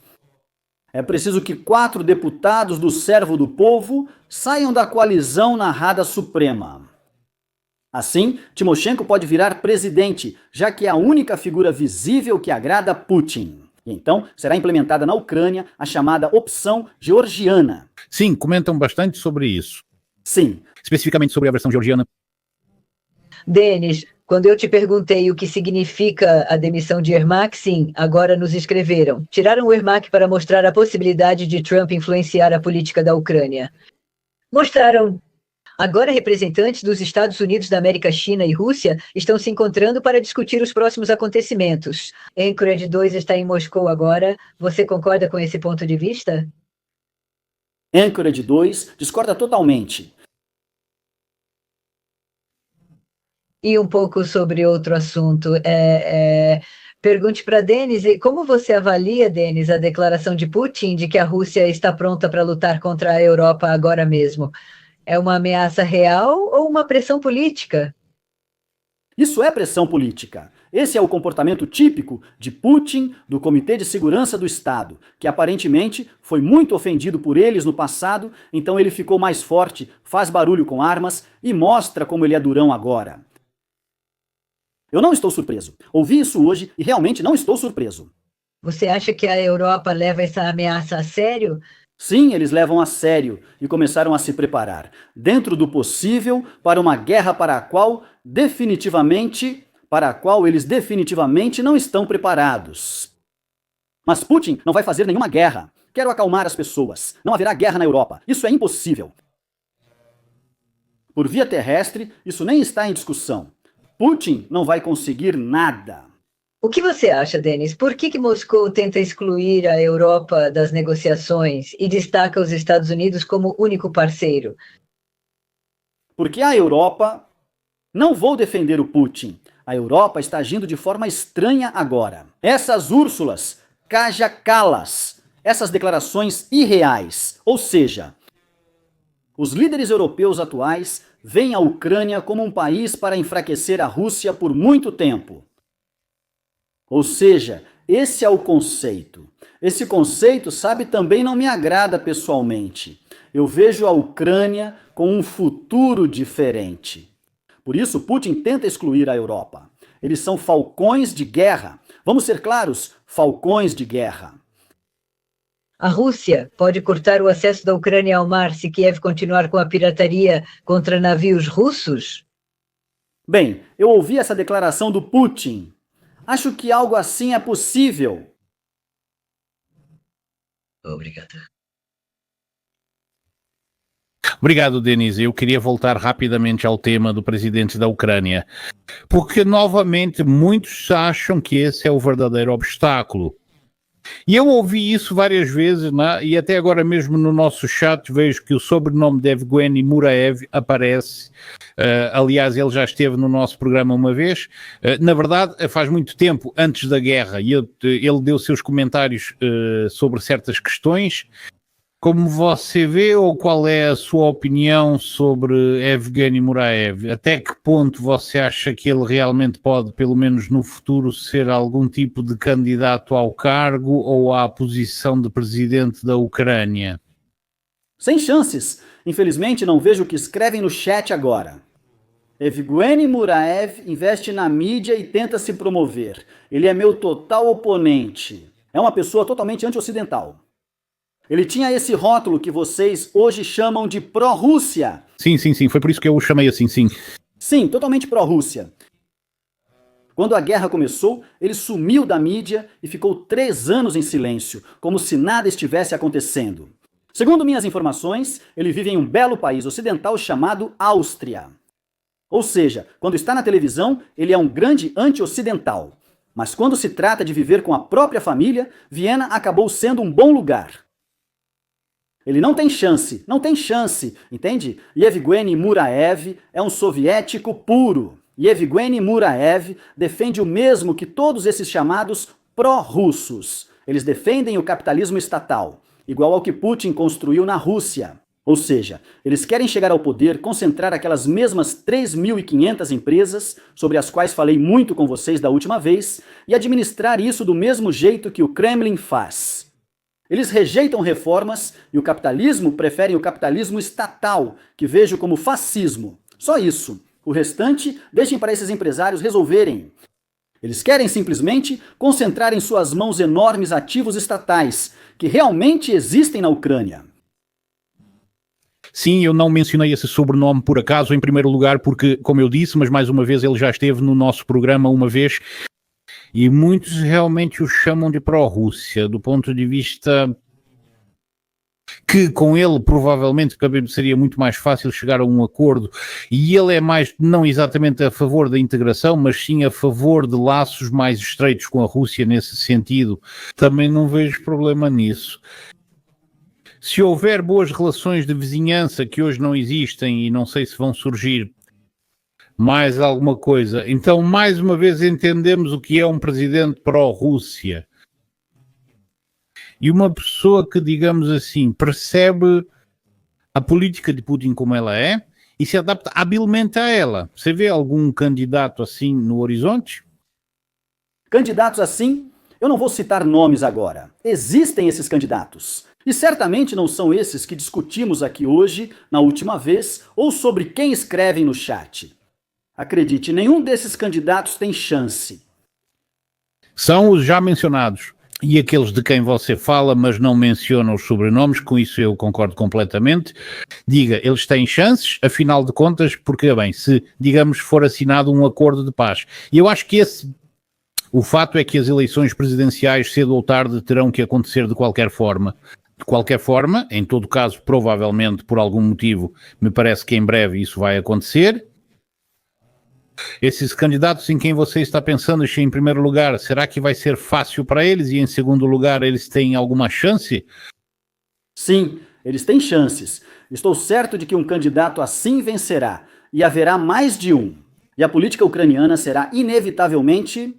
É preciso que 4 deputados do Servo do Povo saiam da coalizão na Rada Suprema. Assim, Timoshenko pode virar presidente, já que é a única figura visível que agrada Putin. E então será implementada na Ucrânia a chamada opção georgiana. Sim, comentam bastante sobre isso. Sim. Especificamente sobre a versão georgiana. Denis, quando eu te perguntei o que significa a demissão de Ermak, sim, agora nos escreveram. Tiraram o Ermak para mostrar a possibilidade de Trump influenciar a política da Ucrânia. Mostraram. Agora, representantes dos Estados Unidos da América, China e Rússia estão se encontrando para discutir os próximos acontecimentos. Anchorage 2 está em Moscou agora. Você concorda com esse ponto de vista? Anchorage 2 discorda totalmente. E um pouco sobre outro assunto. Pergunte para Denis, como você avalia, Denis, a declaração de Putin de que a Rússia está pronta para lutar contra a Europa agora mesmo? É uma ameaça real ou uma pressão política? Isso é pressão política. Esse é o comportamento típico de Putin, do Comitê de Segurança do Estado, que aparentemente foi muito ofendido por eles no passado, então ele ficou mais forte, faz barulho com armas e mostra como ele é durão agora. Eu não estou surpreso. Ouvi isso hoje e realmente não estou surpreso. Você acha que a Europa leva essa ameaça a sério? Sim, eles levam a sério e começaram a se preparar, dentro do possível, para uma guerra para a qual para a qual eles definitivamente não estão preparados. Mas Putin não vai fazer nenhuma guerra. Quero acalmar as pessoas. Não haverá guerra na Europa. Isso é impossível. Por via terrestre, isso nem está em discussão. Putin não vai conseguir nada. O que você acha, Denis? Por que Moscou tenta excluir a Europa das negociações e destaca os Estados Unidos como único parceiro? Porque a Europa... Não vou defender o Putin. A Europa está agindo de forma estranha agora. Essas Úrsulas, caja-calas, essas declarações irreais. Ou seja, os líderes europeus atuais veem a Ucrânia como um país para enfraquecer a Rússia por muito tempo. Ou seja, esse é o conceito. Esse conceito, sabe, também não me agrada pessoalmente. Eu vejo a Ucrânia com um futuro diferente. Por isso, Putin tenta excluir a Europa. Eles são falcões de guerra. Vamos ser claros, falcões de guerra. A Rússia pode cortar o acesso da Ucrânia ao mar se Kiev continuar com a pirataria contra navios russos? Bem, eu ouvi essa declaração do Putin. Acho que algo assim é possível. Obrigado. Obrigado, Denis. Eu queria voltar rapidamente ao tema do presidente da Ucrânia, porque novamente muitos acham que esse é o verdadeiro obstáculo. E eu ouvi isso várias vezes, né? E até agora mesmo no nosso chat vejo que o sobrenome de Evgeny Muraev aparece. Aliás, ele já esteve no nosso programa uma vez. Na verdade, faz muito tempo, antes da guerra, e ele deu seus comentários sobre certas questões. Como você vê, ou qual é a sua opinião sobre Evgeny Muraev? Até que ponto você acha que ele realmente pode, pelo menos no futuro, ser algum tipo de candidato ao cargo ou à posição de presidente da Ucrânia? Sem chances. Infelizmente, não vejo o que escrevem no chat agora. Evgeny Muraev investe na mídia e tenta se promover. Ele é meu total oponente. É uma pessoa totalmente anti-ocidental. Ele tinha esse rótulo que vocês hoje chamam de pró-Rússia. Sim, foi por isso que eu o chamei assim, sim. Sim, totalmente pró-Rússia. Quando a guerra começou, ele sumiu da mídia e ficou 3 anos em silêncio, como se nada estivesse acontecendo. Segundo minhas informações, ele vive em um belo país ocidental chamado Áustria. Ou seja, quando está na televisão, ele é um grande anti-ocidental. Mas quando se trata de viver com a própria família, Viena acabou sendo um bom lugar. Ele não tem chance, entende? Yevgeny Muraev é um soviético puro. Yevgeny Muraev defende o mesmo que todos esses chamados pró-russos. Eles defendem o capitalismo estatal, igual ao que Putin construiu na Rússia. Ou seja, eles querem chegar ao poder, concentrar aquelas mesmas 3.500 empresas, sobre as quais falei muito com vocês da última vez, e administrar isso do mesmo jeito que o Kremlin faz. Eles rejeitam reformas e o capitalismo preferem o capitalismo estatal, que vejo como fascismo. Só isso. O restante, deixem para esses empresários resolverem. Eles querem simplesmente concentrar em suas mãos enormes ativos estatais, que realmente existem na Ucrânia. Sim, eu não mencionei esse sobrenome por acaso, em primeiro lugar, porque, como eu disse, mas mais uma vez ele já esteve no nosso programa uma vez, e muitos realmente o chamam de pró-Rússia, do ponto de vista que com ele provavelmente seria muito mais fácil chegar a um acordo, e ele é mais, não exatamente a favor da integração, mas sim a favor de laços mais estreitos com a Rússia nesse sentido. Também não vejo problema nisso. Se houver boas relações de vizinhança que hoje não existem e não sei se vão surgir mais alguma coisa, então mais uma vez entendemos o que é um presidente pró-Rússia. E uma pessoa que, digamos assim, percebe a política de Putin como ela é e se adapta habilmente a ela. Você vê algum candidato assim no horizonte? Candidatos assim? Eu não vou citar nomes agora. Existem esses candidatos. E certamente não são esses que discutimos aqui hoje, na última vez, ou sobre quem escrevem no chat. Acredite, nenhum desses candidatos tem chance. São os já mencionados. e aqueles de quem você fala, mas não menciona os sobrenomes, com isso eu concordo completamente. Diga, eles têm chances, afinal de contas, porque, bem, se, digamos, for assinado um acordo de paz. E eu acho que o fato é que as eleições presidenciais, cedo ou tarde, terão que acontecer de qualquer forma. De qualquer forma, em todo caso, provavelmente, por algum motivo, me parece que em breve isso vai acontecer. Esses candidatos em quem você está pensando, em primeiro lugar, será que vai ser fácil para eles? E em segundo lugar, eles têm alguma chance? Sim, eles têm chances. Estou certo de que um candidato assim vencerá, e haverá mais de um. E a política ucraniana será inevitavelmente,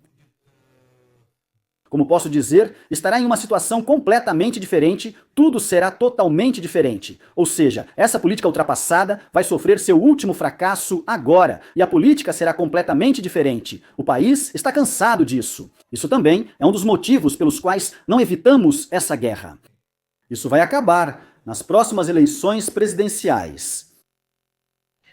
como posso dizer, estará em uma situação completamente diferente, tudo será totalmente diferente. Ou seja, essa política ultrapassada vai sofrer seu último fracasso agora, e a política será completamente diferente. O país está cansado disso. Isso também é um dos motivos pelos quais não evitamos essa guerra. Isso vai acabar nas próximas eleições presidenciais.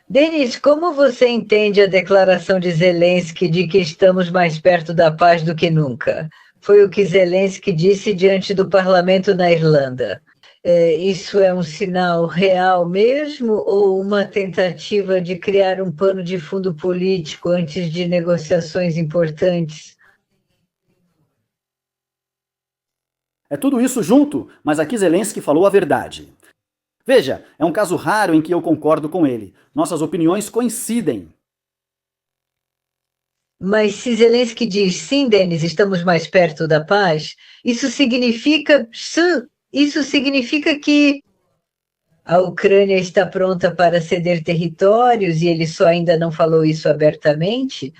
Denis, como você entende a declaração de Zelensky de que estamos mais perto da paz do que nunca? Foi o que Zelensky disse diante do parlamento na Irlanda. Isso é um sinal real mesmo ou uma tentativa de criar um pano de fundo político antes de negociações importantes? É tudo isso junto, mas aqui Zelensky falou a verdade. Veja, é um caso raro em que eu concordo com ele. Nossas opiniões coincidem. Mas se Zelensky diz, sim, Denis, estamos mais perto da paz, isso significa que a Ucrânia está pronta para ceder territórios e ele só ainda não falou isso abertamente?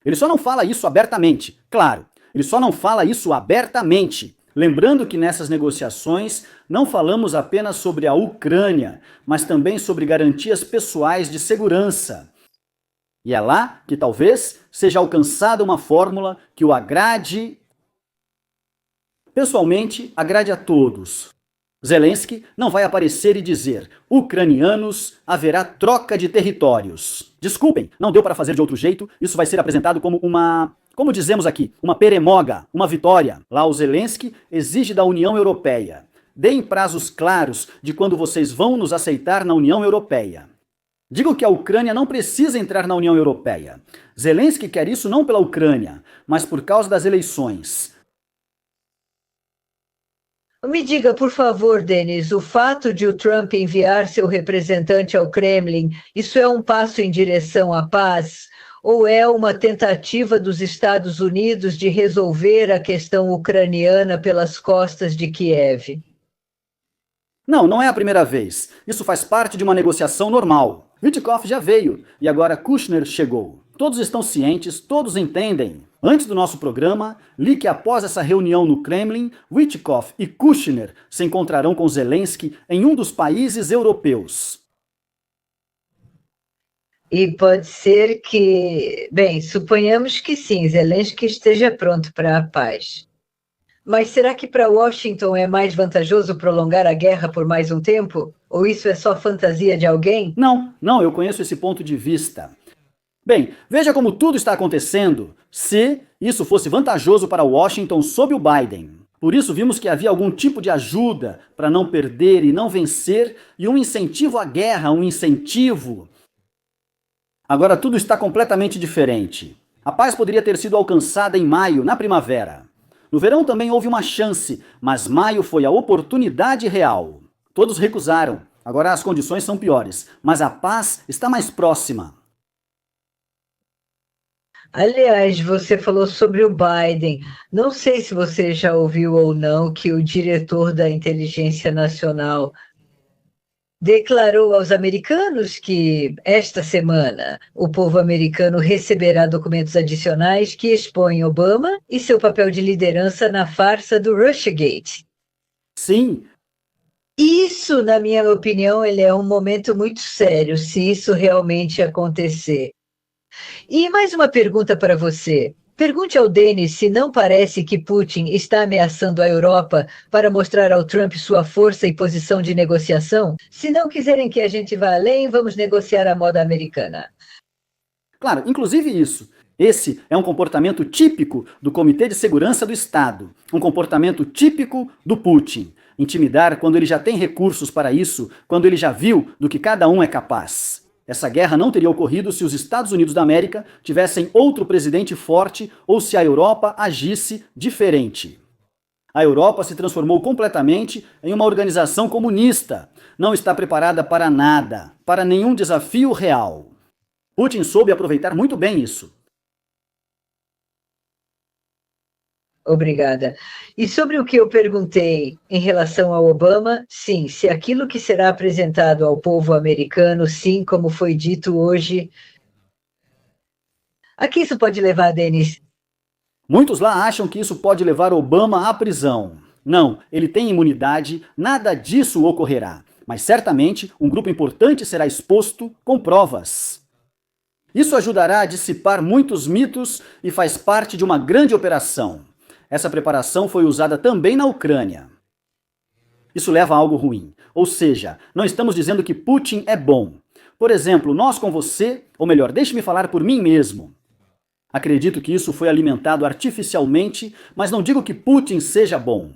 Ele só não fala isso abertamente, claro. Ele só não fala isso abertamente. Lembrando que nessas negociações não falamos apenas sobre a Ucrânia, mas também sobre garantias pessoais de segurança. E é lá que talvez seja alcançada uma fórmula que o agrade, pessoalmente, agrade a todos. Zelensky não vai aparecer e dizer, ucranianos, haverá troca de territórios. Desculpem, não deu para fazer de outro jeito, isso vai ser apresentado como como dizemos aqui, uma peremoga, uma vitória. Lá o Zelensky exige da União Europeia. Deem prazos claros de quando vocês vão nos aceitar na União Europeia. Digo que a Ucrânia não precisa entrar na União Europeia. Zelensky quer isso não pela Ucrânia, mas por causa das eleições. Me diga, por favor, Denis, o fato de o Trump enviar seu representante ao Kremlin, isso é um passo em direção à paz? Ou é uma tentativa dos Estados Unidos de resolver a questão ucraniana pelas costas de Kiev? Não, não é a primeira vez. Isso faz parte de uma negociação normal. Witkoff já veio e agora Kushner chegou. Todos estão cientes, todos entendem. Antes do nosso programa, li que após essa reunião no Kremlin, Witkoff e Kushner se encontrarão com Zelensky em um dos países europeus. E pode ser que, bem, suponhamos que sim, Zelensky esteja pronto para a paz. Mas será que para Washington é mais vantajoso prolongar a guerra por mais um tempo? Ou isso é só fantasia de alguém? Não, eu conheço esse ponto de vista. Bem, veja como tudo está acontecendo se isso fosse vantajoso para Washington sob o Biden. Por isso vimos que havia algum tipo de ajuda para não perder e não vencer e um incentivo à guerra, um incentivo. Agora tudo está completamente diferente. A paz poderia ter sido alcançada em maio, na primavera. No verão também houve uma chance, mas maio foi a oportunidade real. Todos recusaram. Agora as condições são piores, mas a paz está mais próxima. Aliás, você falou sobre o Biden. Não sei se você já ouviu ou não que o diretor da Inteligência Nacional declarou aos americanos que esta semana o povo americano receberá documentos adicionais que expõem Obama e seu papel de liderança na farsa do Russiagate. Sim. Isso, na minha opinião, ele é um momento muito sério, se isso realmente acontecer. E mais uma pergunta para você. Pergunte ao Denis se não parece que Putin está ameaçando a Europa para mostrar ao Trump sua força e posição de negociação. Se não quiserem que a gente vá além, vamos negociar à moda americana. Claro, inclusive isso. Esse é um comportamento típico do Comitê de Segurança do Estado, um comportamento típico do Putin. Intimidar quando ele já tem recursos para isso, quando ele já viu do que cada um é capaz. Essa guerra não teria ocorrido se os Estados Unidos da América tivessem outro presidente forte ou se a Europa agisse diferente. A Europa se transformou completamente em uma organização comunista. Não está preparada para nada, para nenhum desafio real. Putin soube aproveitar muito bem isso. Obrigada. E sobre o que eu perguntei em relação ao Obama, sim, se aquilo que será apresentado ao povo americano, sim, como foi dito hoje. A que isso pode levar, Denis? Muitos lá acham que isso pode levar Obama à prisão. Não, ele tem imunidade, nada disso ocorrerá. Mas certamente um grupo importante será exposto com provas. Isso ajudará a dissipar muitos mitos e faz parte de uma grande operação. Essa preparação foi usada também na Ucrânia. Isso leva a algo ruim. Ou seja, não estamos dizendo que Putin é bom. Por exemplo, nós com você, ou melhor, deixe-me falar por mim mesmo. Acredito que isso foi alimentado artificialmente, mas não digo que Putin seja bom.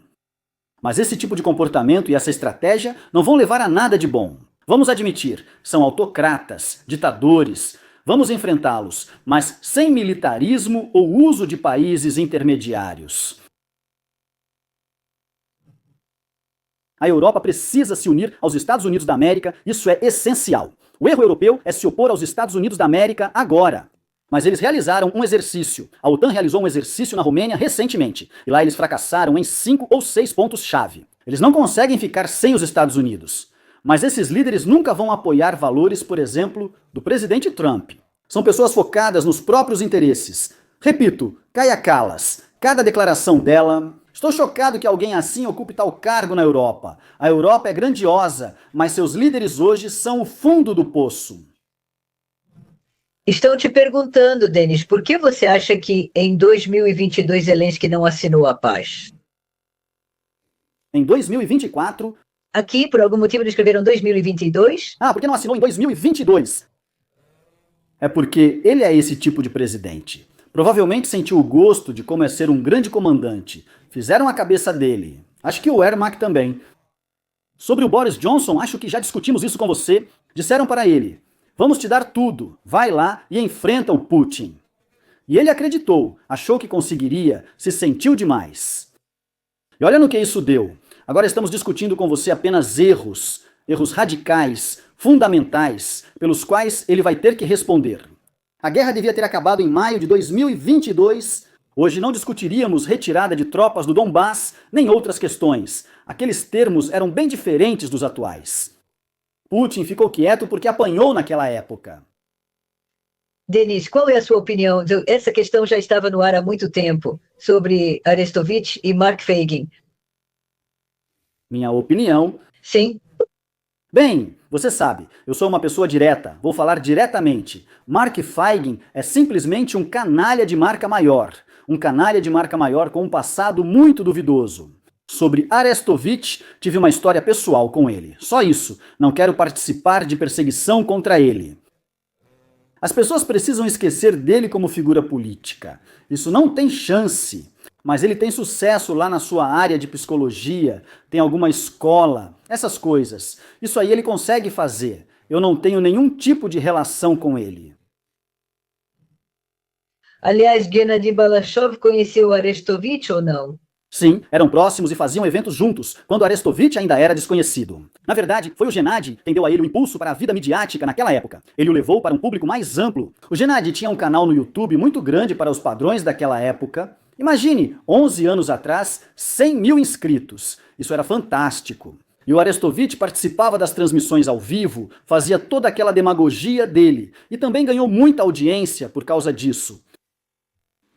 Mas esse tipo de comportamento e essa estratégia não vão levar a nada de bom. Vamos admitir, são autocratas, ditadores. Vamos enfrentá-los, mas sem militarismo ou uso de países intermediários. A Europa precisa se unir aos Estados Unidos da América, isso é essencial. O erro europeu é se opor aos Estados Unidos da América agora. Mas eles realizaram um exercício. A OTAN realizou um exercício na Romênia recentemente, e lá eles fracassaram em 5 ou 6 pontos-chave. Eles não conseguem ficar sem os Estados Unidos. Mas esses líderes nunca vão apoiar valores, por exemplo, do presidente Trump. São pessoas focadas nos próprios interesses. Repito, Kaja Kallas, cada declaração dela... Estou chocado que alguém assim ocupe tal cargo na Europa. A Europa é grandiosa, mas seus líderes hoje são o fundo do poço. Estão te perguntando, Denis, por que você acha que em 2022 Zelensky não assinou a paz? Em 2024... Aqui, por algum motivo, eles escreveram 2022? por que não assinou em 2022? É porque ele é esse tipo de presidente. Provavelmente sentiu o gosto de como é ser um grande comandante. Fizeram a cabeça dele. Acho que o Ermak também. Sobre o Boris Johnson, acho que já discutimos isso com você. Disseram para ele, vamos te dar tudo, vai lá e enfrenta o Putin. E ele acreditou, achou que conseguiria, se sentiu demais. E olha no que isso deu. Agora estamos discutindo com você apenas erros radicais, fundamentais, pelos quais ele vai ter que responder. A guerra devia ter acabado em maio de 2022. Hoje não discutiríamos retirada de tropas do Donbass, nem outras questões. Aqueles termos eram bem diferentes dos atuais. Putin ficou quieto porque apanhou naquela época. Denis, qual é a sua opinião? Essa questão já estava no ar há muito tempo, sobre Arestovich e Mark Fagin. Minha opinião? Sim. Bem, você sabe, eu sou uma pessoa direta, vou falar diretamente. Mark Fagin é simplesmente um canalha de marca maior. Um canalha de marca maior com um passado muito duvidoso. Sobre Arestovich, tive uma história pessoal com ele. Só isso, não quero participar de perseguição contra ele. As pessoas precisam esquecer dele como figura política. Isso não tem chance. Mas ele tem sucesso lá na sua área de psicologia, tem alguma escola, essas coisas. Isso aí ele consegue fazer. Eu não tenho nenhum tipo de relação com ele. Aliás, Gennady Balashov conheceu Arestovich ou não? Sim, eram próximos e faziam eventos juntos, quando Arestovich ainda era desconhecido. Na verdade, foi o Gennady quem deu a ele o impulso para a vida midiática naquela época. Ele o levou para um público mais amplo. O Gennady tinha um canal no YouTube muito grande para os padrões daquela época. Imagine, 11 anos atrás, 100 mil inscritos. Isso era fantástico. E o Arestovich participava das transmissões ao vivo, fazia toda aquela demagogia dele. E também ganhou muita audiência por causa disso.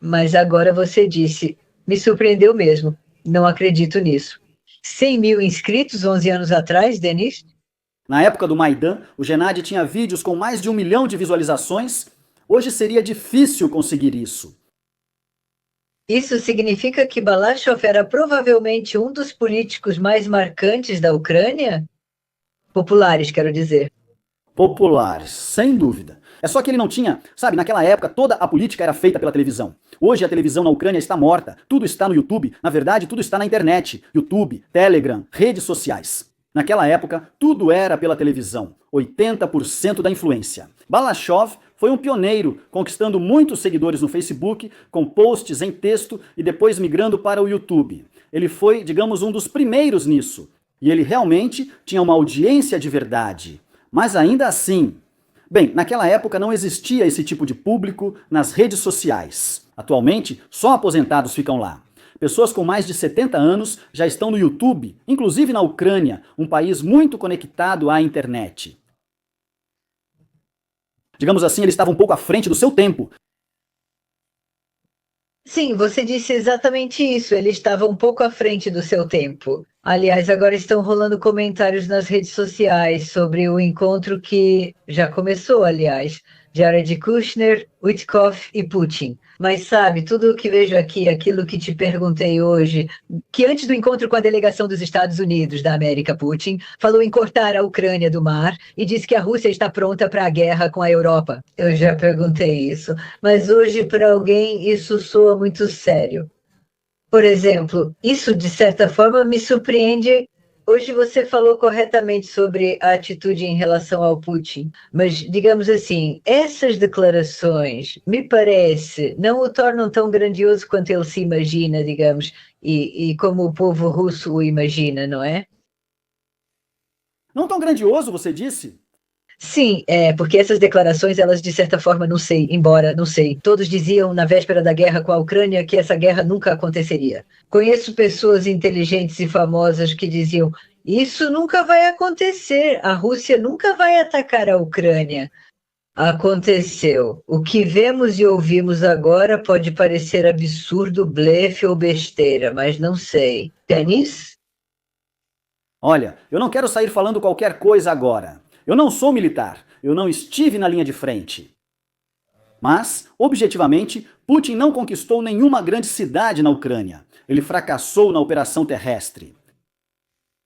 Mas agora você disse, me surpreendeu mesmo. Não acredito nisso. 100 mil inscritos 11 anos atrás, Denis? Na época do Maidan, o Gennady tinha vídeos com mais de 1 milhão de visualizações. Hoje seria difícil conseguir isso. Isso significa que Balashov era provavelmente um dos políticos mais marcantes da Ucrânia? Populares, quero dizer. populares, sem dúvida. É só que ele não tinha, sabe, naquela época toda a política era feita pela televisão. Hoje a televisão na Ucrânia está morta, tudo está no YouTube, na verdade tudo está na internet, YouTube, Telegram, redes sociais. Naquela época tudo era pela televisão, 80% da influência. Balashov foi um pioneiro, conquistando muitos seguidores no Facebook, com posts em texto e depois migrando para o YouTube. Ele foi, digamos, um dos primeiros nisso. E ele realmente tinha uma audiência de verdade. Mas ainda assim... Bem, naquela época não existia esse tipo de público nas redes sociais. Atualmente, só aposentados ficam lá. Pessoas com mais de 70 anos já estão no YouTube, inclusive na Ucrânia, um país muito conectado à internet. Digamos assim, ele estava um pouco à frente do seu tempo. Sim, você disse exatamente isso. Ele estava um pouco à frente do seu tempo. Aliás, agora estão rolando comentários nas redes sociais sobre o encontro que já começou, aliás, Jared Kushner, Witkoff e Putin. Mas sabe, tudo o que vejo aqui, aquilo que te perguntei hoje, que antes do encontro com a delegação dos Estados Unidos da América, Putin falou em cortar a Ucrânia do mar e disse que a Rússia está pronta para a guerra com a Europa. Eu já perguntei isso, mas hoje para alguém isso soa muito sério. Por exemplo, isso de certa forma me surpreende. Hoje você falou corretamente sobre a atitude em relação ao Putin, mas digamos assim, essas declarações, me parece, não o tornam tão grandioso quanto ele se imagina, digamos, e como o povo russo o imagina, não é? Não tão grandioso, você disse? Sim, porque essas declarações, elas de certa forma, não sei, embora, não sei, todos diziam na véspera da guerra com a Ucrânia que essa guerra nunca aconteceria. Conheço pessoas inteligentes e famosas que diziam, isso nunca vai acontecer, a Rússia nunca vai atacar a Ucrânia. Aconteceu. O que vemos e ouvimos agora pode parecer absurdo, blefe ou besteira, mas não sei. Denis? Olha, eu não quero sair falando qualquer coisa agora. Eu não sou militar, eu não estive na linha de frente. Mas, objetivamente, Putin não conquistou nenhuma grande cidade na Ucrânia. Ele fracassou na operação terrestre.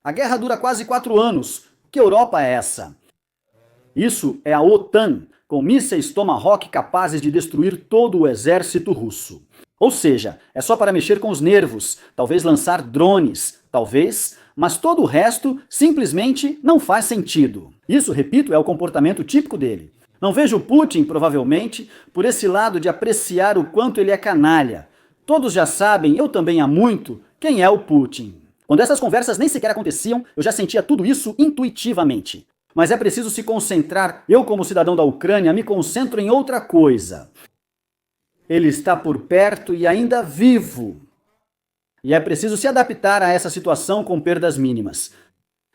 A guerra dura quase 4 anos. Que Europa é essa? Isso é a OTAN, com mísseis Tomahawk capazes de destruir todo o exército russo. Ou seja, é só para mexer com os nervos, talvez lançar drones, talvez, mas todo o resto simplesmente não faz sentido. Isso, repito, é o comportamento típico dele. Não vejo Putin, provavelmente, por esse lado de apreciar o quanto ele é canalha. Todos já sabem, eu também há muito, quem é o Putin. Quando essas conversas nem sequer aconteciam, eu já sentia tudo isso intuitivamente. Mas é preciso se concentrar. Eu, como cidadão da Ucrânia, me concentro em outra coisa. Ele está por perto e ainda vivo. E é preciso se adaptar a essa situação com perdas mínimas.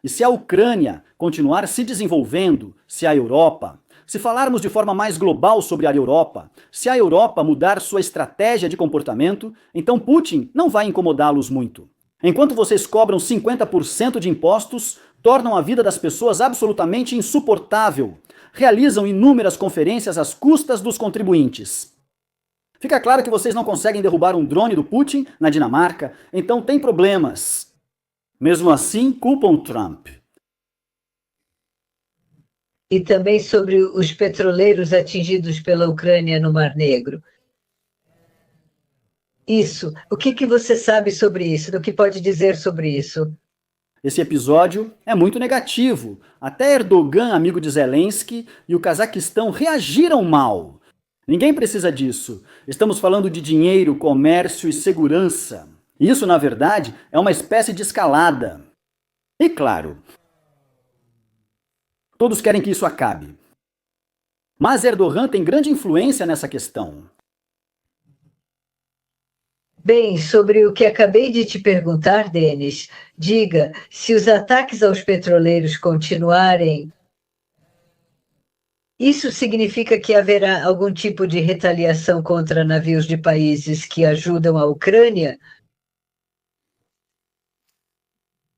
E se a Ucrânia continuar se desenvolvendo, se a Europa, se falarmos de forma mais global sobre a Europa, se a Europa mudar sua estratégia de comportamento, então Putin não vai incomodá-los muito. Enquanto vocês cobram 50% de impostos, tornam a vida das pessoas absolutamente insuportável, realizam inúmeras conferências às custas dos contribuintes. Fica claro que vocês não conseguem derrubar um drone do Putin na Dinamarca, então tem problemas. Mesmo assim, culpam Trump. E também sobre os petroleiros atingidos pela Ucrânia no Mar Negro. Isso. O que você sabe sobre isso? O que pode dizer sobre isso? Esse episódio é muito negativo. Até Erdogan, amigo de Zelensky, e o Cazaquistão reagiram mal. Ninguém precisa disso. Estamos falando de dinheiro, comércio e segurança. Isso, na verdade, é uma espécie de escalada. E claro, todos querem que isso acabe. Mas Erdogan tem grande influência nessa questão. Bem, sobre o que acabei de te perguntar, Denis, diga, se os ataques aos petroleiros continuarem, isso significa que haverá algum tipo de retaliação contra navios de países que ajudam a Ucrânia?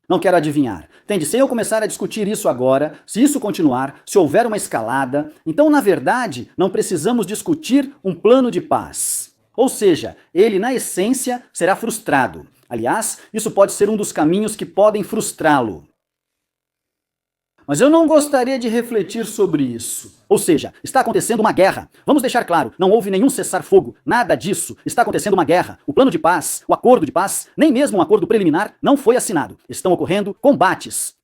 Não quero adivinhar. Entende? Se eu começar a discutir isso agora, se isso continuar, se houver uma escalada, então, na verdade, não precisamos discutir um plano de paz. Ou seja, ele, na essência, será frustrado. Aliás, isso pode ser um dos caminhos que podem frustrá-lo. Mas eu não gostaria de refletir sobre isso. Ou seja, está acontecendo uma guerra. Vamos deixar claro, não houve nenhum cessar-fogo, nada disso. Está acontecendo uma guerra. O plano de paz, o acordo de paz, nem mesmo um acordo preliminar não foi assinado. Estão ocorrendo combates.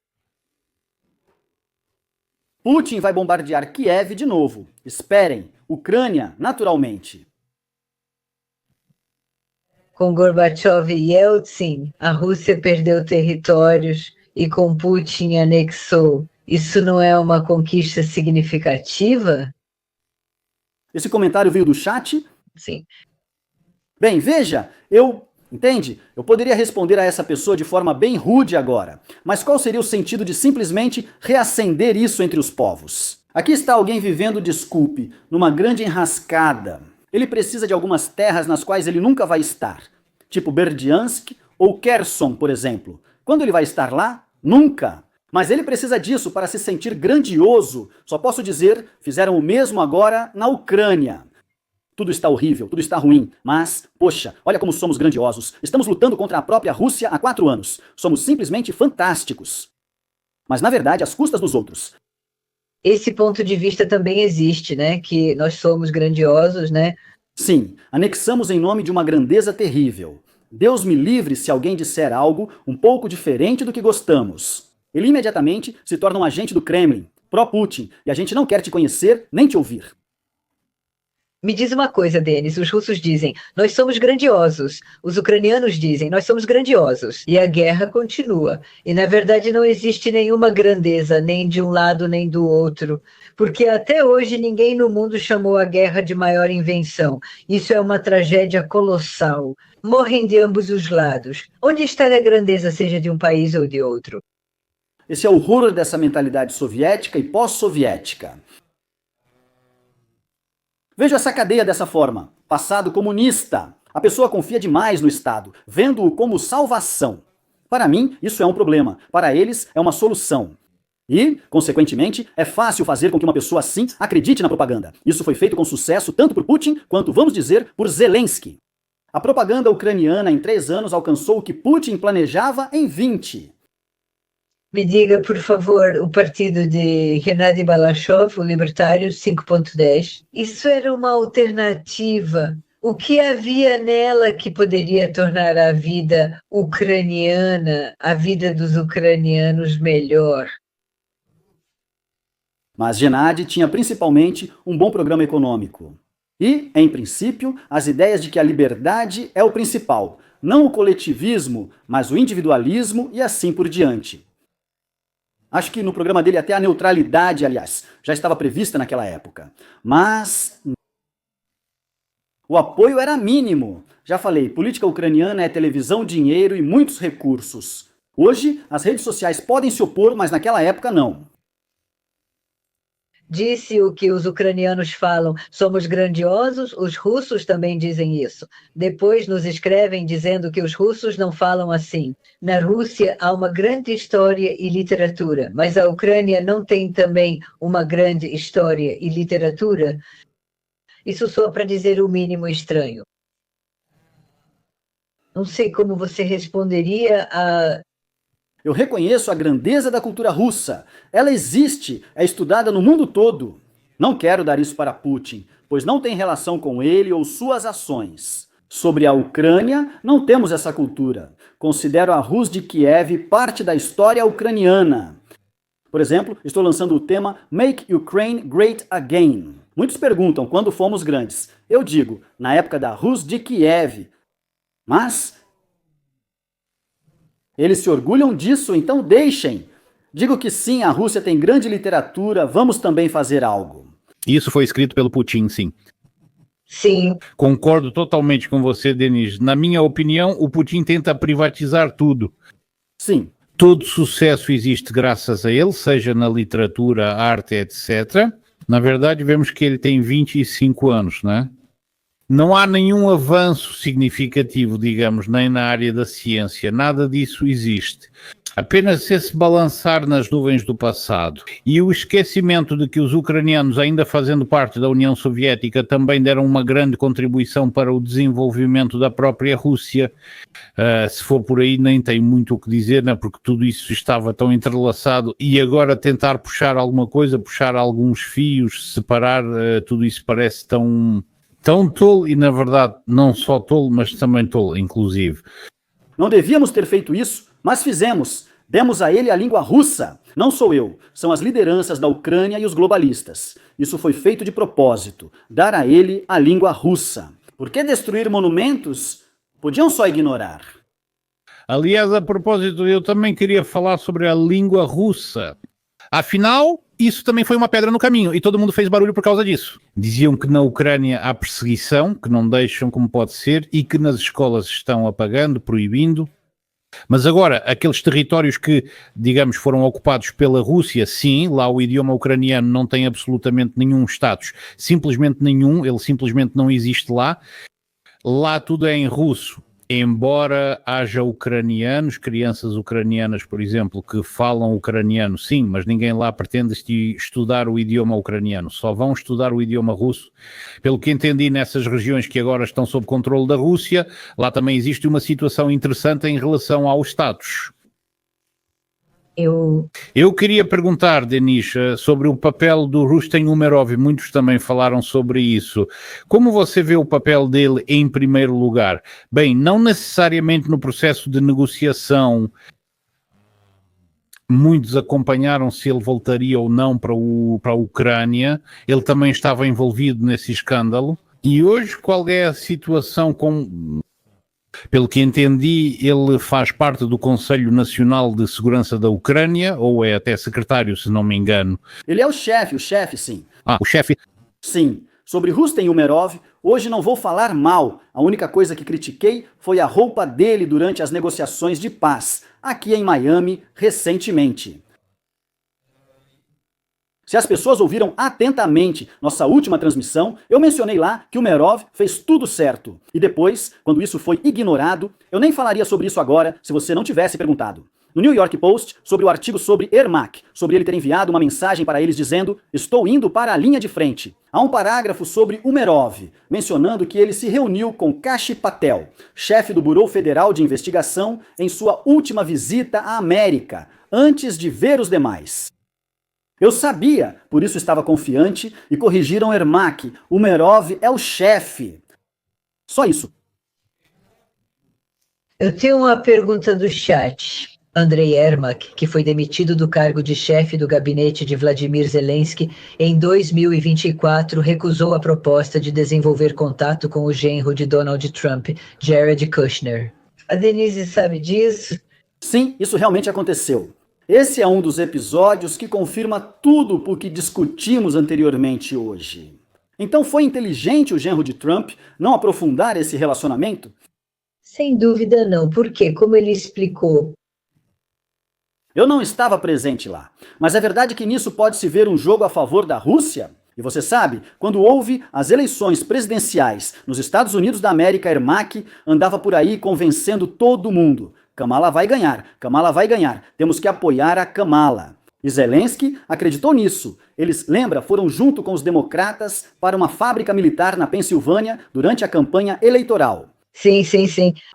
Putin vai bombardear Kiev de novo. Esperem. Ucrânia, naturalmente. Com Gorbachev e Yeltsin, a Rússia perdeu territórios e com Putin anexou. Isso não é uma conquista significativa? Esse comentário veio do chat? Sim. Bem, veja, entende? Eu poderia responder a essa pessoa de forma bem rude agora, mas qual seria o sentido de simplesmente reacender isso entre os povos? Aqui está alguém vivendo, desculpe, numa grande enrascada. Ele precisa de algumas terras nas quais ele nunca vai estar, tipo Berdiansk ou Kherson, por exemplo. Quando ele vai estar lá? Nunca. Mas ele precisa disso para se sentir grandioso. Só posso dizer, fizeram o mesmo agora na Ucrânia. Tudo está horrível, tudo está ruim, mas, poxa, olha como somos grandiosos. Estamos lutando contra a própria Rússia há 4 anos. Somos simplesmente fantásticos. Mas, na verdade, às custas dos outros. Esse ponto de vista também existe, né? Que nós somos grandiosos, né? Sim, anexamos em nome de uma grandeza terrível. Deus me livre se alguém disser algo um pouco diferente do que gostamos. Ele imediatamente se torna um agente do Kremlin, pró-Putin, e a gente não quer te conhecer nem te ouvir. Me diz uma coisa, Denis, os russos dizem, nós somos grandiosos. Os ucranianos dizem, nós somos grandiosos. E a guerra continua. E, na verdade, não existe nenhuma grandeza, nem de um lado nem do outro. Porque até hoje ninguém no mundo chamou a guerra de maior invenção. Isso é uma tragédia colossal. Morrem de ambos os lados. Onde está a grandeza, seja de um país ou de outro? Esse é o horror dessa mentalidade soviética e pós-soviética. Veja essa cadeia dessa forma. Passado comunista. A pessoa confia demais no Estado, vendo-o como salvação. Para mim, isso é um problema. Para eles, é uma solução. E, consequentemente, é fácil fazer com que uma pessoa assim acredite na propaganda. Isso foi feito com sucesso tanto por Putin quanto, vamos dizer, por Zelensky. A propaganda ucraniana em 3 anos alcançou o que Putin planejava em 20. Me diga, por favor, o partido de Gennady Balashov, o Libertário 5.10. Isso era uma alternativa. O que havia nela que poderia tornar a vida ucraniana, a vida dos ucranianos melhor? Mas Gennady tinha principalmente um bom programa econômico. E, em princípio, as ideias de que a liberdade é o principal, não o coletivismo, mas o individualismo e assim por diante. Acho que no programa dele até a neutralidade, aliás, já estava prevista naquela época. Mas o apoio era mínimo. Já falei, política ucraniana é televisão, dinheiro e muitos recursos. Hoje, as redes sociais podem se opor, mas naquela época não. Disse o que os ucranianos falam, somos grandiosos, os russos também dizem isso. Depois nos escrevem dizendo que os russos não falam assim. Na Rússia há uma grande história e literatura, mas a Ucrânia não tem também uma grande história e literatura? Isso só para dizer o mínimo estranho. Não sei como você responderia a... Eu reconheço a grandeza da cultura russa. Ela existe, é estudada no mundo todo. Não quero dar isso para Putin, pois não tem relação com ele ou suas ações. Sobre a Ucrânia, não temos essa cultura. Considero a Rus de Kiev parte da história ucraniana. Por exemplo, estou lançando o tema Make Ukraine Great Again. Muitos perguntam quando fomos grandes. Eu digo, na época da Rus de Kiev. Mas eles se orgulham disso, então deixem. Digo que sim, a Rússia tem grande literatura, vamos também fazer algo. Isso foi escrito pelo Putin, sim. Sim. Concordo totalmente com você, Denis. Na minha opinião, o Putin tenta privatizar tudo. Sim. Todo sucesso existe graças a ele, seja na literatura, arte, etc. Na verdade, vemos que ele tem 25 anos, não é? Não há nenhum avanço significativo, digamos, nem na área da ciência, nada disso existe. Apenas esse balançar nas nuvens do passado e o esquecimento de que os ucranianos, ainda fazendo parte da União Soviética, também deram uma grande contribuição para o desenvolvimento da própria Rússia. Se for por aí, nem tenho muito o que dizer, né? Porque tudo isso estava tão entrelaçado e agora tentar puxar alguma coisa, puxar alguns fios, separar, tudo isso parece tão tolo e, na verdade, não só tolo, mas também tolo, inclusive. Não devíamos ter feito isso, mas fizemos. Demos a ele a língua russa. Não sou eu, são as lideranças da Ucrânia e os globalistas. Isso foi feito de propósito, dar a ele a língua russa. Por que destruir monumentos? Podiam só ignorar. Aliás, a propósito, eu também queria falar sobre a língua russa. Afinal, isso também foi uma pedra no caminho e todo mundo fez barulho por causa disso. Diziam que na Ucrânia há perseguição, que não deixam como pode ser e que nas escolas estão apagando, proibindo. Mas agora, aqueles territórios que, digamos, foram ocupados pela Rússia, sim, lá o idioma ucraniano não tem absolutamente nenhum status, simplesmente nenhum, ele simplesmente não existe lá. Lá tudo é em russo, embora haja ucranianos, crianças ucranianas, por exemplo, que falam ucraniano, sim, mas ninguém lá pretende estudar o idioma ucraniano, só vão estudar o idioma russo. Pelo que entendi, nessas regiões que agora estão sob controle da Rússia, lá também existe uma situação interessante em relação ao status. Eu queria perguntar, Denise, sobre o papel do Rustem Umerov, muitos também falaram sobre isso. Como você vê o papel dele em primeiro lugar? Bem, não necessariamente no processo de negociação, muitos acompanharam se ele voltaria ou não para a Ucrânia, ele também estava envolvido nesse escândalo. E hoje qual é a situação com... Pelo que entendi, ele faz parte do Conselho Nacional de Segurança da Ucrânia, ou é até secretário, se não me engano. Ele é o chefe, sim. O chefe? Sim. Sobre Rustem Umerov, hoje não vou falar mal. A única coisa que critiquei foi a roupa dele durante as negociações de paz, aqui em Miami, recentemente. Se as pessoas ouviram atentamente nossa última transmissão, eu mencionei lá que o Umerov fez tudo certo. E depois, quando isso foi ignorado, eu nem falaria sobre isso agora se você não tivesse perguntado. No New York Post, sobre o artigo sobre Ermak, sobre ele ter enviado uma mensagem para eles dizendo "Estou indo para a linha de frente". Há um parágrafo sobre Umerov, mencionando que ele se reuniu com Kashi Patel, chefe do Bureau Federal de Investigação, em sua última visita à América, antes de ver os demais. Eu sabia, por isso estava confiante, e corrigiram Ermak. Umerov é o chefe. Só isso. Eu tenho uma pergunta do chat. Andrei Ermak, que foi demitido do cargo de chefe do gabinete de Vladimir Zelensky em 2024, recusou a proposta de desenvolver contato com o genro de Donald Trump, Jared Kushner. A Denise sabe disso? Sim, isso realmente aconteceu. Esse é um dos episódios que confirma tudo o que discutimos anteriormente hoje. Então foi inteligente o genro de Trump não aprofundar esse relacionamento? Sem dúvida não, porque, como ele explicou... Eu não estava presente lá, mas é verdade que nisso pode-se ver um jogo a favor da Rússia? E você sabe, quando houve as eleições presidenciais nos Estados Unidos da América, Ermak andava por aí convencendo todo mundo. Kamala vai ganhar, Kamala vai ganhar, temos que apoiar a Kamala. E Zelensky acreditou nisso. Eles, lembra, foram junto com os democratas para uma fábrica militar na Pensilvânia durante a campanha eleitoral. Sim.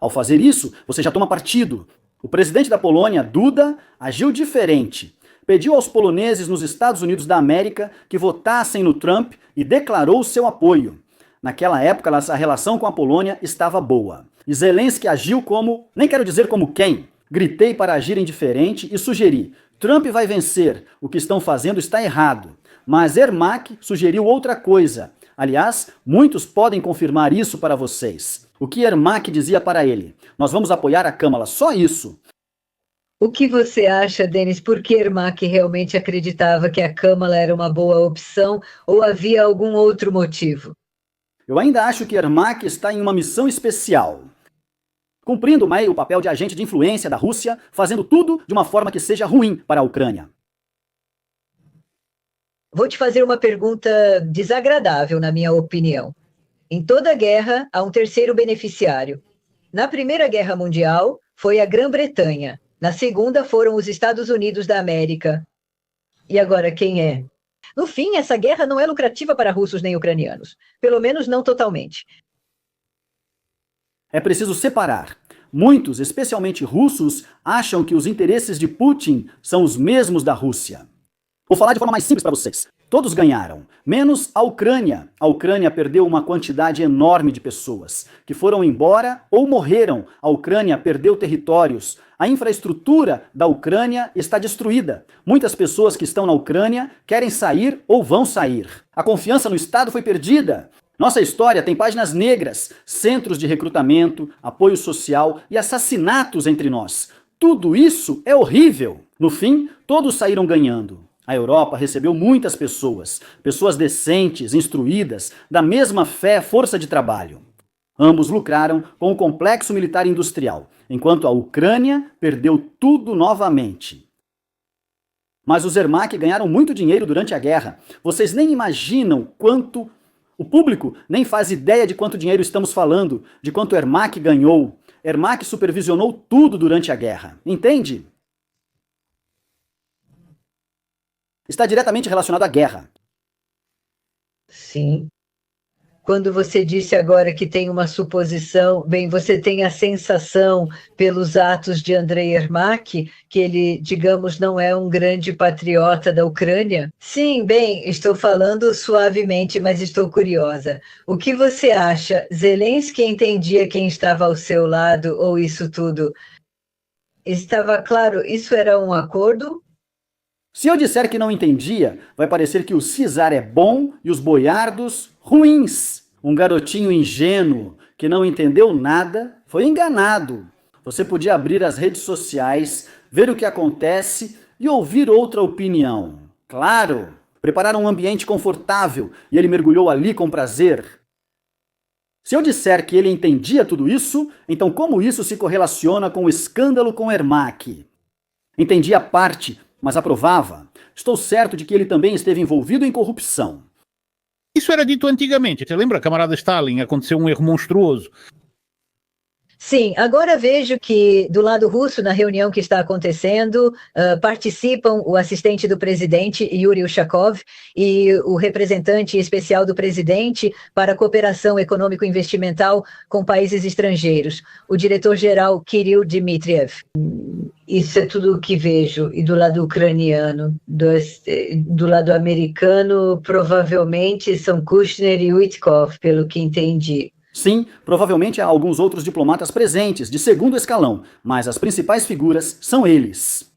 Ao fazer isso, você já toma partido. O presidente da Polônia, Duda, agiu diferente. Pediu aos poloneses nos Estados Unidos da América que votassem no Trump e declarou seu apoio. Naquela época, a relação com a Polônia estava boa. E Zelensky agiu como, nem quero dizer como quem, gritei para agirem diferente e sugeri, Trump vai vencer, o que estão fazendo está errado. Mas Ermak sugeriu outra coisa. Aliás, muitos podem confirmar isso para vocês. O que Ermak dizia para ele? Nós vamos apoiar a Kamala, só isso. O que você acha, Denis? Por que Ermak realmente acreditava que a Kamala era uma boa opção ou havia algum outro motivo? Eu ainda acho que Ermak está em uma missão especial. Cumprindo o papel de agente de influência da Rússia, fazendo tudo de uma forma que seja ruim para a Ucrânia. Vou te fazer uma pergunta desagradável, na minha opinião. Em toda guerra, há um terceiro beneficiário. Na Primeira Guerra Mundial, foi a Grã-Bretanha. Na Segunda, foram os Estados Unidos da América. E agora, quem é? No fim, essa guerra não é lucrativa para russos nem ucranianos. Pelo menos não totalmente. É preciso separar. Muitos, especialmente russos, acham que os interesses de Putin são os mesmos da Rússia. Vou falar de forma mais simples para vocês. Todos ganharam, menos a Ucrânia. A Ucrânia perdeu uma quantidade enorme de pessoas que foram embora ou morreram. A Ucrânia perdeu territórios. A infraestrutura da Ucrânia está destruída. Muitas pessoas que estão na Ucrânia querem sair ou vão sair. A confiança no Estado foi perdida. Nossa história tem páginas negras, centros de recrutamento, apoio social e assassinatos entre nós. Tudo isso é horrível. No fim, todos saíram ganhando. A Europa recebeu muitas pessoas, pessoas decentes, instruídas, da mesma fé, força de trabalho. Ambos lucraram com o complexo militar industrial, enquanto a Ucrânia perdeu tudo novamente. Mas os Yermak ganharam muito dinheiro durante a guerra. Vocês nem imaginam quanto... O público nem faz ideia de quanto dinheiro estamos falando, de quanto Yermak ganhou. Yermak supervisionou tudo durante a guerra. Entende? Está diretamente relacionado à guerra. Sim. Quando você disse agora que tem uma suposição, bem, você tem a sensação, pelos atos de Andrei Yermak, que ele, digamos, não é um grande patriota da Ucrânia? Sim, bem, estou falando suavemente, mas estou curiosa. O que você acha? Zelensky entendia quem estava ao seu lado, ou isso tudo? Estava claro, isso era um acordo? Se eu disser que não entendia, vai parecer que o Czar é bom e os boiardos ruins. Um garotinho ingênuo que não entendeu nada foi enganado. Você podia abrir as redes sociais, ver o que acontece e ouvir outra opinião. Claro, preparar um ambiente confortável e ele mergulhou ali com prazer. Se eu disser que ele entendia tudo isso, então como isso se correlaciona com o escândalo com Yermak? Entendia parte, mas aprovava. Estou certo de que ele também esteve envolvido em corrupção. Isso era dito antigamente. Até lembra, camarada Stalin, aconteceu um erro monstruoso. Sim, agora vejo que do lado russo, na reunião que está acontecendo, participam o assistente do presidente, Yuri Ushakov, e o representante especial do presidente para a cooperação econômico-investimental com países estrangeiros, o diretor-geral Kirill Dmitriev. Isso é tudo o que vejo. E do lado ucraniano, do lado americano, provavelmente são Kushner e Witkoff, pelo que entendi. Sim, provavelmente há alguns outros diplomatas presentes, de segundo escalão, mas as principais figuras são eles.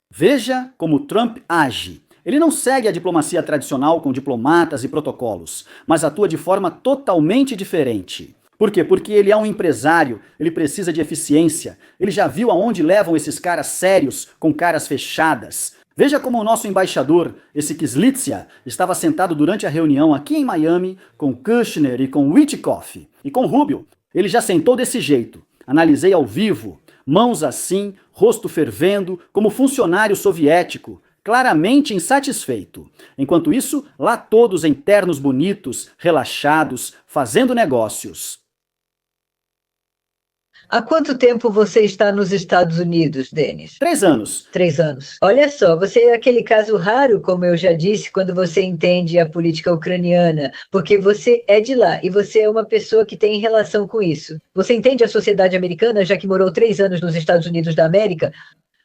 Veja como Trump age. Ele não segue a diplomacia tradicional com diplomatas e protocolos, mas atua de forma totalmente diferente. Por quê? Porque ele é um empresário, ele precisa de eficiência. Ele já viu aonde levam esses caras sérios, com caras fechadas. Veja como o nosso embaixador, esse Kyslytsya, estava sentado durante a reunião aqui em Miami com Kushner e com Witkoff. E com Rubio. Ele já sentou desse jeito. Analisei ao vivo, mãos assim, rosto fervendo, como funcionário soviético, claramente insatisfeito. Enquanto isso, lá todos em ternos bonitos, relaxados, fazendo negócios. Há quanto tempo você está nos Estados Unidos, Denis? 3 anos. 3 anos. Olha só, você é aquele caso raro, como eu já disse, quando você entende a política ucraniana, porque você é de lá e você é uma pessoa que tem relação com isso. Você entende a sociedade americana, já que morou 3 anos nos Estados Unidos da América?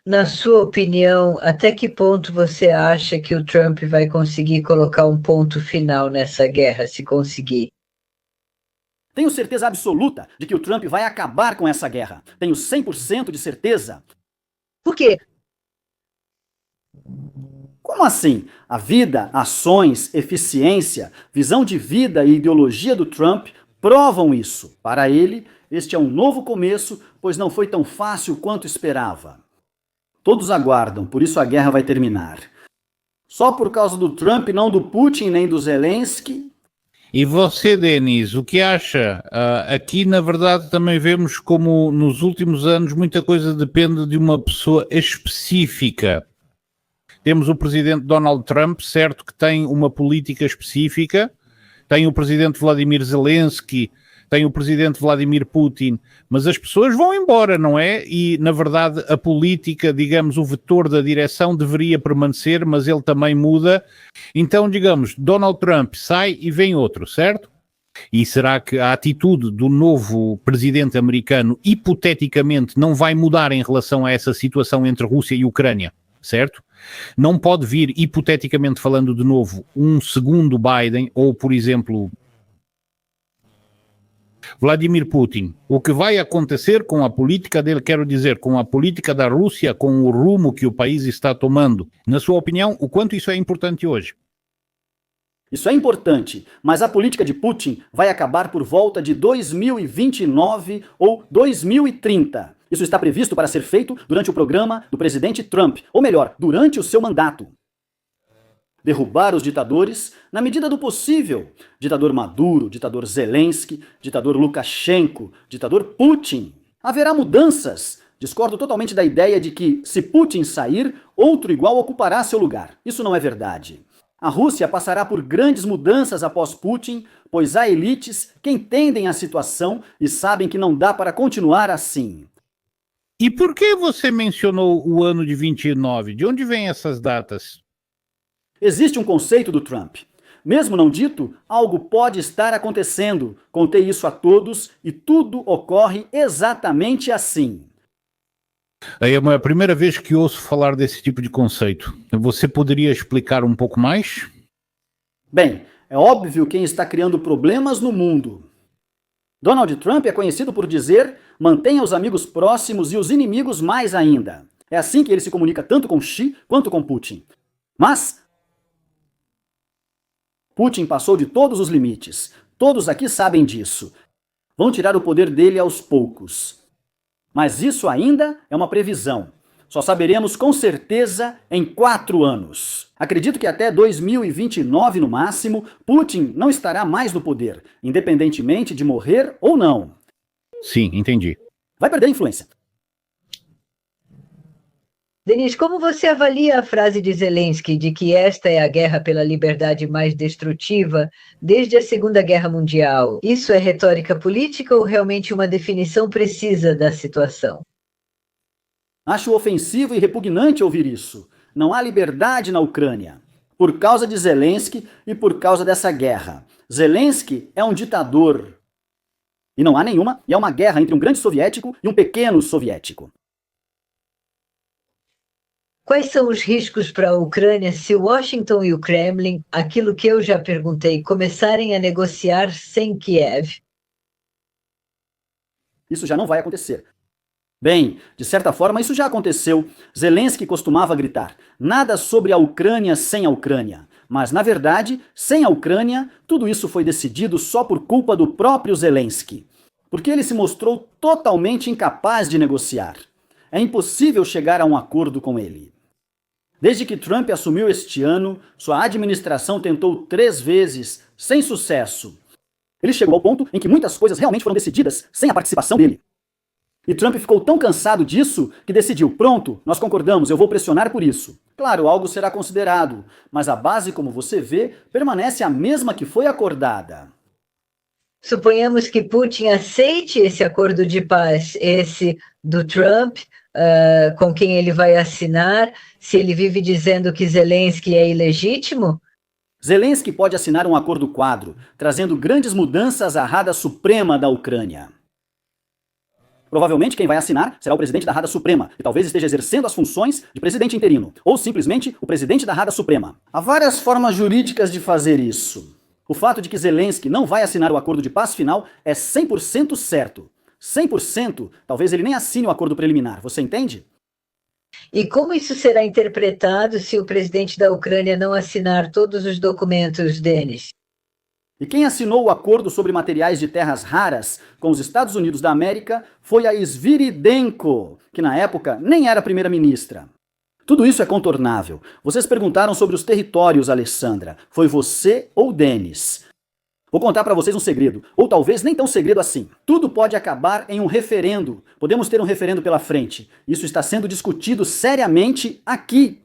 Na sua opinião, até que ponto você acha que o Trump vai conseguir colocar um ponto final nessa guerra, se conseguir? Tenho certeza absoluta de que o Trump vai acabar com essa guerra. Tenho 100% de certeza. Por quê? Como assim? A vida, ações, eficiência, visão de vida e ideologia do Trump provam isso. Para ele, este é um novo começo, pois não foi tão fácil quanto esperava. Todos aguardam, por isso a guerra vai terminar. Só por causa do Trump, não do Putin nem do Zelensky. E você, Denis, o que acha? Aqui, na verdade, também vemos como nos últimos anos muita coisa depende de uma pessoa específica. Temos o presidente Donald Trump, certo, que tem uma política específica, tem o presidente Vladimir Zelensky, tem o presidente Vladimir Putin, mas as pessoas vão embora, não é? E, na verdade, a política, digamos, o vetor da direção deveria permanecer, mas ele também muda. Então, digamos, Donald Trump sai e vem outro, certo? E será que a atitude do novo presidente americano, hipoteticamente, não vai mudar em relação a essa situação entre Rússia e Ucrânia, certo? Não pode vir, hipoteticamente falando de novo, um segundo Biden, ou, por exemplo, Vladimir Putin. O que vai acontecer com a política dele, quero dizer, com a política da Rússia, com o rumo que o país está tomando? Na sua opinião, o quanto isso é importante hoje? Isso é importante, mas a política de Putin vai acabar por volta de 2029 ou 2030. Isso está previsto para ser feito durante o programa do presidente Trump, ou melhor, durante o seu mandato. Derrubar os ditadores na medida do possível. Ditador Maduro, ditador Zelensky, ditador Lukashenko, ditador Putin. Haverá mudanças. Discordo totalmente da ideia de que, se Putin sair, outro igual ocupará seu lugar. Isso não é verdade. A Rússia passará por grandes mudanças após Putin, pois há elites que entendem a situação e sabem que não dá para continuar assim. E por que você mencionou o ano de 29? De onde vêm essas datas? Existe um conceito do Trump. Mesmo não dito, algo pode estar acontecendo. Contei isso a todos e tudo ocorre exatamente assim. É a primeira vez que ouço falar desse tipo de conceito. Você poderia explicar um pouco mais? Bem, é óbvio quem está criando problemas no mundo. Donald Trump é conhecido por dizer: mantenha os amigos próximos e os inimigos mais ainda. É assim que ele se comunica tanto com Xi quanto com Putin. Mas Putin passou de todos os limites. Todos aqui sabem disso. Vão tirar o poder dele aos poucos. Mas isso ainda é uma previsão. Só saberemos com certeza em 4 anos. Acredito que até 2029, no máximo, Putin não estará mais no poder, independentemente de morrer ou não. Sim, entendi. Vai perder influência. Denis, como você avalia a frase de Zelensky de que esta é a guerra pela liberdade mais destrutiva desde a Segunda Guerra Mundial? Isso é retórica política ou realmente uma definição precisa da situação? Acho ofensivo e repugnante ouvir isso. Não há liberdade na Ucrânia. Por causa de Zelensky e por causa dessa guerra. Zelensky é um ditador. E não há nenhuma, e é uma guerra entre um grande soviético e um pequeno soviético. Quais são os riscos para a Ucrânia se Washington e o Kremlin, aquilo que eu já perguntei, começarem a negociar sem Kiev? Isso já não vai acontecer. Bem, de certa forma isso já aconteceu. Zelensky costumava gritar: nada sobre a Ucrânia sem a Ucrânia. Mas, na verdade, sem a Ucrânia, tudo isso foi decidido só por culpa do próprio Zelensky. Porque ele se mostrou totalmente incapaz de negociar. É impossível chegar a um acordo com ele. Desde que Trump assumiu este ano, sua administração tentou 3 vezes, sem sucesso. Ele chegou ao ponto em que muitas coisas realmente foram decididas sem a participação dele. E Trump ficou tão cansado disso que decidiu: pronto, nós concordamos, eu vou pressionar por isso. Claro, algo será considerado, mas a base, como você vê, permanece a mesma que foi acordada. Suponhamos que Putin aceite esse acordo de paz, esse do Trump, com quem ele vai assinar, se ele vive dizendo que Zelensky é ilegítimo? Zelensky pode assinar um acordo quadro, trazendo grandes mudanças à Rada Suprema da Ucrânia. Provavelmente quem vai assinar será o presidente da Rada Suprema, que talvez esteja exercendo as funções de presidente interino, ou simplesmente o presidente da Rada Suprema. Há várias formas jurídicas de fazer isso. O fato de que Zelensky não vai assinar o acordo de paz final é 100% certo. 100%, talvez ele nem assine o acordo preliminar, você entende? E como isso será interpretado se o presidente da Ucrânia não assinar todos os documentos, Denis? E quem assinou o acordo sobre materiais de terras raras com os Estados Unidos da América foi a Sviridenko, que na época nem era primeira-ministra. Tudo isso é contornável. Vocês perguntaram sobre os territórios, Alessandra. Foi você ou Denis? Vou contar para vocês um segredo, ou talvez nem tão segredo assim. Tudo pode acabar em um referendo. Podemos ter um referendo pela frente. Isso está sendo discutido seriamente aqui.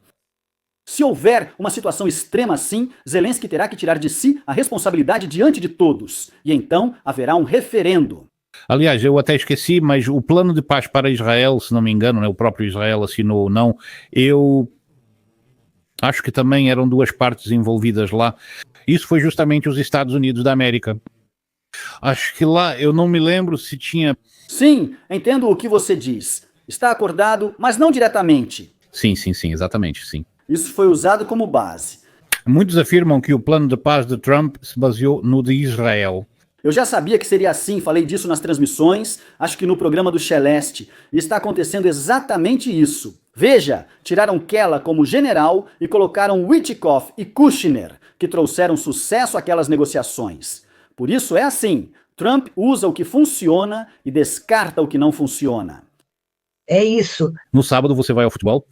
Se houver uma situação extrema assim, Zelensky terá que tirar de si a responsabilidade diante de todos. E então haverá um referendo. Aliás, eu até esqueci, mas o plano de paz para Israel, se não me engano, né, o próprio Israel assinou ou não, eu acho que também eram duas partes envolvidas lá. Isso foi justamente os Estados Unidos da América. Acho que lá, eu não me lembro se tinha... Sim, entendo o que você diz. Está acordado, mas não diretamente. Sim, exatamente, sim. Isso foi usado como base. Muitos afirmam que o plano de paz de Trump se baseou no de Israel. Eu já sabia que seria assim, falei disso nas transmissões, acho que no programa do Celeste. E está acontecendo exatamente isso. Veja, tiraram Kella como general e colocaram Witkoff e Kushner, que trouxeram sucesso àquelas negociações. Por isso é assim, Trump usa o que funciona e descarta o que não funciona. É isso. No sábado você vai ao futebol?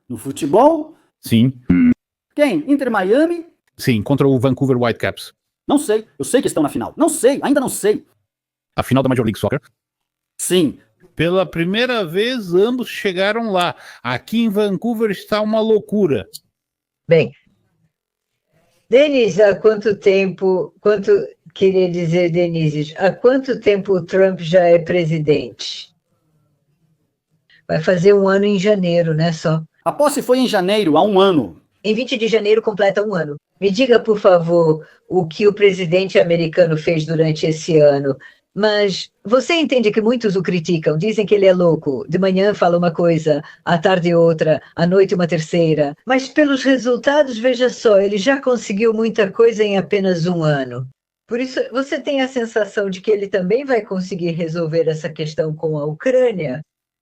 No futebol? Sim. Quem? Inter Miami? Sim, contra o Vancouver Whitecaps. Não sei, eu sei que estão na final. Não sei, ainda não sei. A final da Major League Soccer? Sim. Pela primeira vez, ambos chegaram lá. Aqui em Vancouver está uma loucura. Bem, Denise, há quanto tempo, queria dizer, Denise, há quanto tempo o Trump já é presidente? Vai fazer um ano em janeiro, né, só? A posse foi em janeiro, há um ano. Em 20 de janeiro completa um ano. Me diga, por favor, o que o presidente americano fez durante esse ano. Mas você entende que muitos o criticam, dizem que ele é louco. De manhã fala uma coisa, à tarde outra, à noite uma terceira. Mas pelos resultados, veja só, ele já conseguiu muita coisa em apenas um ano. Por isso, você tem a sensação de que ele também vai conseguir resolver essa questão com a Ucrânia?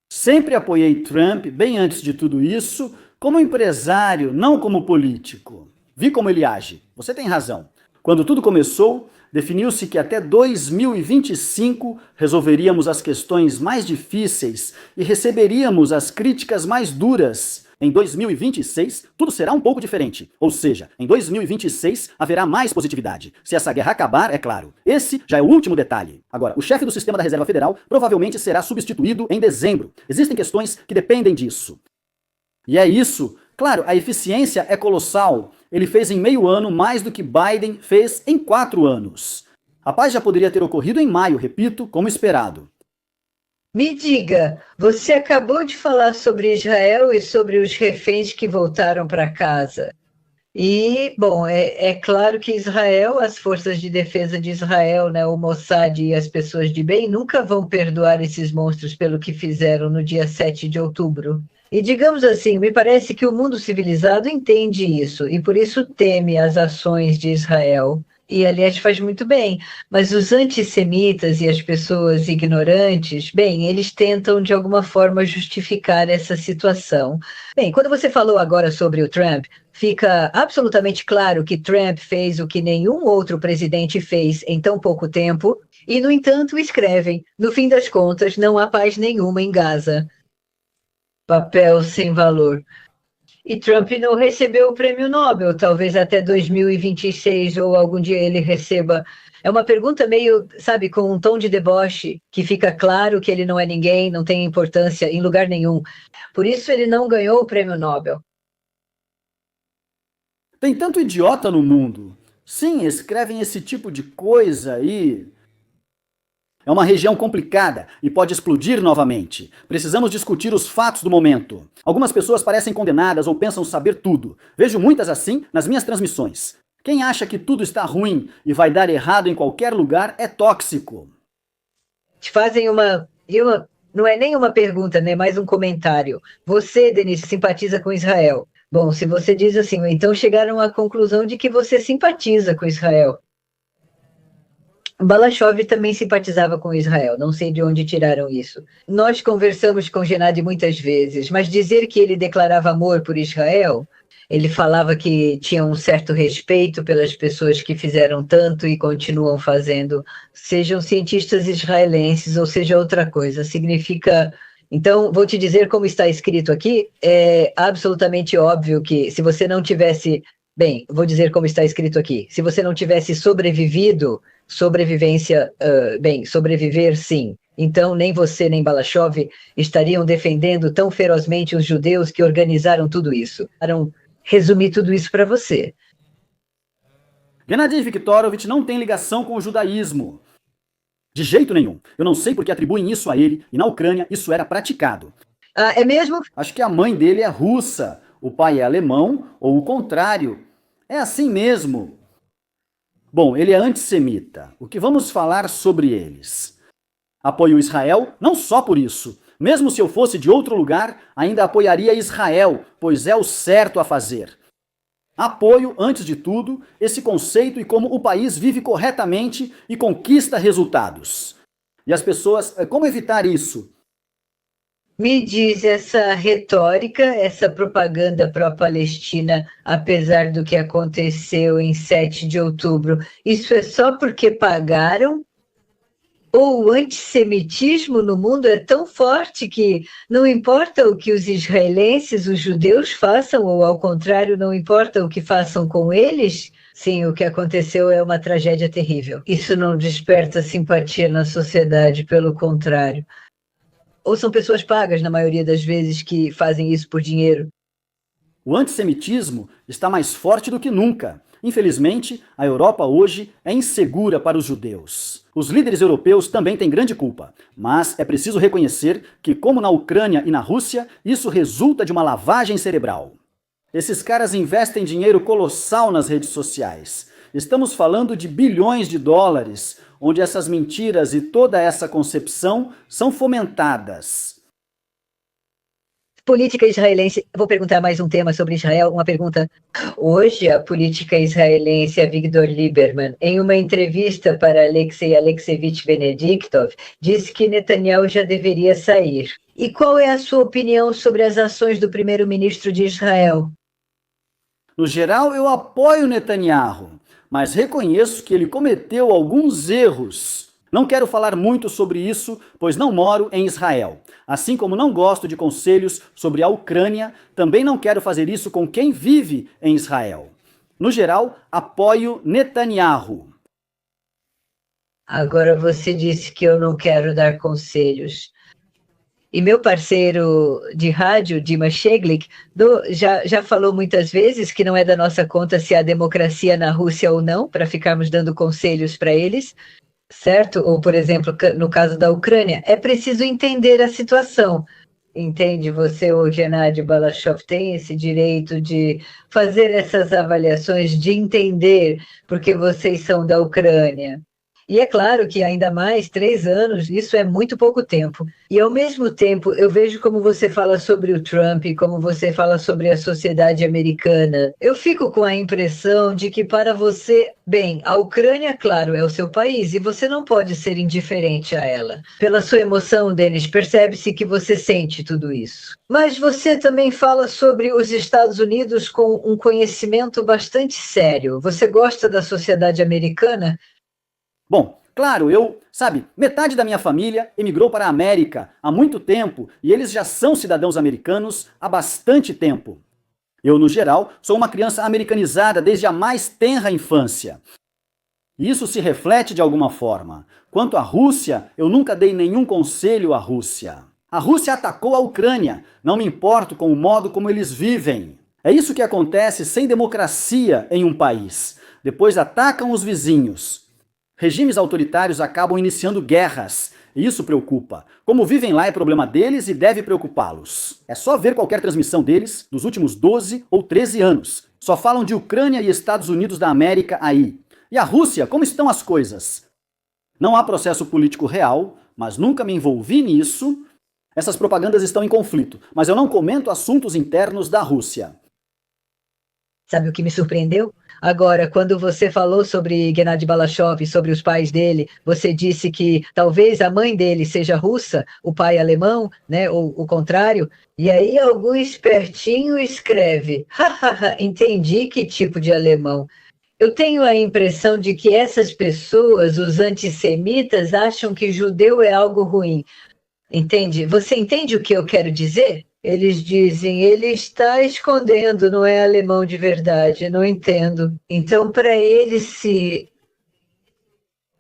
Sempre apoiei Trump, bem antes de tudo isso, como empresário, não como político. Vi como ele age. Você tem razão. Quando tudo começou, definiu-se que até 2025 resolveríamos as questões mais difíceis e receberíamos as críticas mais duras. Em 2026, tudo será um pouco diferente. Ou seja, em 2026 haverá mais positividade. Se essa guerra acabar, é claro. Esse já é o último detalhe. Agora, o chefe do sistema da Reserva Federal provavelmente será substituído em dezembro. Existem questões que dependem disso. E é isso. Claro, a eficiência é colossal. Ele fez em meio ano mais do que Biden fez em 4 anos. A paz já poderia ter ocorrido em maio, repito, como esperado. Me diga, você acabou de falar sobre Israel e sobre os reféns que voltaram para casa. E, bom, é claro que Israel, as forças de defesa de Israel, né, o Mossad e as pessoas de bem nunca vão perdoar esses monstros pelo que fizeram no dia 7 de outubro. E digamos assim, me parece que o mundo civilizado entende isso e por isso teme as ações de Israel. E, aliás, faz muito bem. Mas os antissemitas e as pessoas ignorantes, bem, eles tentam, de alguma forma, justificar essa situação. Bem, quando você falou agora sobre o Trump, fica absolutamente claro que Trump fez o que nenhum outro presidente fez em tão pouco tempo e, no entanto, escrevem, no fim das contas, não há paz nenhuma em Gaza. Papel sem valor. E Trump não recebeu o prêmio Nobel, talvez até 2026 ou algum dia ele receba. É uma pergunta meio, sabe, com um tom de deboche, que fica claro que ele não é ninguém, não tem importância em lugar nenhum. Por isso ele não ganhou o prêmio Nobel. Tem tanto idiota no mundo. Sim, escrevem esse tipo de coisa aí. É uma região complicada e pode explodir novamente. Precisamos discutir os fatos do momento. Algumas pessoas parecem condenadas ou pensam saber tudo. Vejo muitas assim nas minhas transmissões. Quem acha que tudo está ruim e vai dar errado em qualquer lugar é tóxico. Te fazem não é nem uma pergunta, né? Mais um comentário. Você, Denise, simpatiza com Israel. Bom, se você diz assim, então chegaram à conclusão de que você simpatiza com Israel. Balashov também simpatizava com Israel, não sei de onde tiraram isso. Nós conversamos com Gennady muitas vezes, mas dizer que ele declarava amor por Israel, ele falava que tinha um certo respeito pelas pessoas que fizeram tanto e continuam fazendo, sejam cientistas israelenses ou seja outra coisa, significa... Então, vou te dizer como está escrito aqui, é absolutamente óbvio que se você não tivesse bem, vou dizer como está escrito aqui, se você não tivesse sobrevivido, sobreviver sim, então nem você nem Balashov estariam defendendo tão ferozmente os judeus que organizaram tudo isso. Para resumir tudo isso para você. Gennady Viktorovich não tem ligação com o judaísmo. De jeito nenhum. Eu não sei por que atribuem isso a ele, e na Ucrânia isso era praticado. Ah, é mesmo? Acho que a mãe dele é russa, o pai é alemão, ou o contrário. É assim mesmo. Bom, ele é antissemita. O que vamos falar sobre eles? Apoio Israel, não só por isso. Mesmo se eu fosse de outro lugar, ainda apoiaria Israel, pois é o certo a fazer. Apoio, antes de tudo, esse conceito e como o país vive corretamente e conquista resultados. E as pessoas, como evitar isso? Me diz essa retórica, essa propaganda pró-Palestina, apesar do que aconteceu em 7 de outubro, isso é só porque pagaram? Ou o antissemitismo no mundo é tão forte que não importa o que os israelenses, os judeus façam, ou ao contrário, não importa o que façam com eles? Sim, o que aconteceu é uma tragédia terrível. Isso não desperta simpatia na sociedade, pelo contrário. Ou são pessoas pagas, na maioria das vezes, que fazem isso por dinheiro. O antissemitismo está mais forte do que nunca. Infelizmente, a Europa hoje é insegura para os judeus. Os líderes europeus também têm grande culpa, mas é preciso reconhecer que, como na Ucrânia e na Rússia, isso resulta de uma lavagem cerebral. Esses caras investem dinheiro colossal nas redes sociais. Estamos falando de bilhões de dólares, onde essas mentiras e toda essa concepção são fomentadas. Política israelense, vou perguntar mais um tema sobre Israel, uma pergunta. Hoje, a política israelense, a Victor Lieberman, em uma entrevista para Alexei Alexeyevich Venediktov, disse que Netanyahu já deveria sair. E qual é a sua opinião sobre as ações do primeiro-ministro de Israel? No geral, eu apoio Netanyahu, mas reconheço que ele cometeu alguns erros. Não quero falar muito sobre isso, pois não moro em Israel. Assim como não gosto de conselhos sobre a Ucrânia, também não quero fazer isso com quem vive em Israel. No geral, apoio Netanyahu. Agora você disse que eu não quero dar conselhos. E meu parceiro de rádio, Dima Sheglik, já falou muitas vezes que não é da nossa conta se há democracia na Rússia ou não, para ficarmos dando conselhos para eles. Certo? Ou, por exemplo, no caso da Ucrânia, é preciso entender a situação. Entende? Você, o Gennady Balashov, tem esse direito de fazer essas avaliações, de entender porque vocês são da Ucrânia. E é claro que ainda mais 3 anos, isso é muito pouco tempo. E ao mesmo tempo, eu vejo como você fala sobre o Trump, como você fala sobre a sociedade americana. Eu fico com a impressão de que para você, bem, a Ucrânia, claro, é o seu país e você não pode ser indiferente a ela. Pela sua emoção, Denis, percebe-se que você sente tudo isso. Mas você também fala sobre os Estados Unidos com um conhecimento bastante sério. Você gosta da sociedade americana? Bom, claro, metade da minha família emigrou para a América há muito tempo e eles já são cidadãos americanos há bastante tempo. Eu, no geral, sou uma criança americanizada desde a mais tenra infância. E isso se reflete de alguma forma. Quanto à Rússia, eu nunca dei nenhum conselho à Rússia. A Rússia atacou a Ucrânia, não me importo com o modo como eles vivem. É isso que acontece sem democracia em um país. Depois atacam os vizinhos. Regimes autoritários acabam iniciando guerras, e isso preocupa. Como vivem lá é problema deles e deve preocupá-los. É só ver qualquer transmissão deles dos últimos 12 ou 13 anos. Só falam de Ucrânia e Estados Unidos da América aí. E a Rússia, como estão as coisas? Não há processo político real, mas nunca me envolvi nisso. Essas propagandas estão em conflito, mas eu não comento assuntos internos da Rússia. Sabe o que me surpreendeu? Agora, quando você falou sobre Gennady Balashov, sobre os pais dele, você disse que talvez a mãe dele seja russa, o pai alemão, né, ou o contrário, e aí algum espertinho escreve, hahaha, entendi que tipo de alemão. Eu tenho a impressão de que essas pessoas, os antissemitas, acham que judeu é algo ruim. Entende? Você entende o que eu quero dizer? Eles dizem, ele está escondendo, não é alemão de verdade, não entendo. Então, para eles,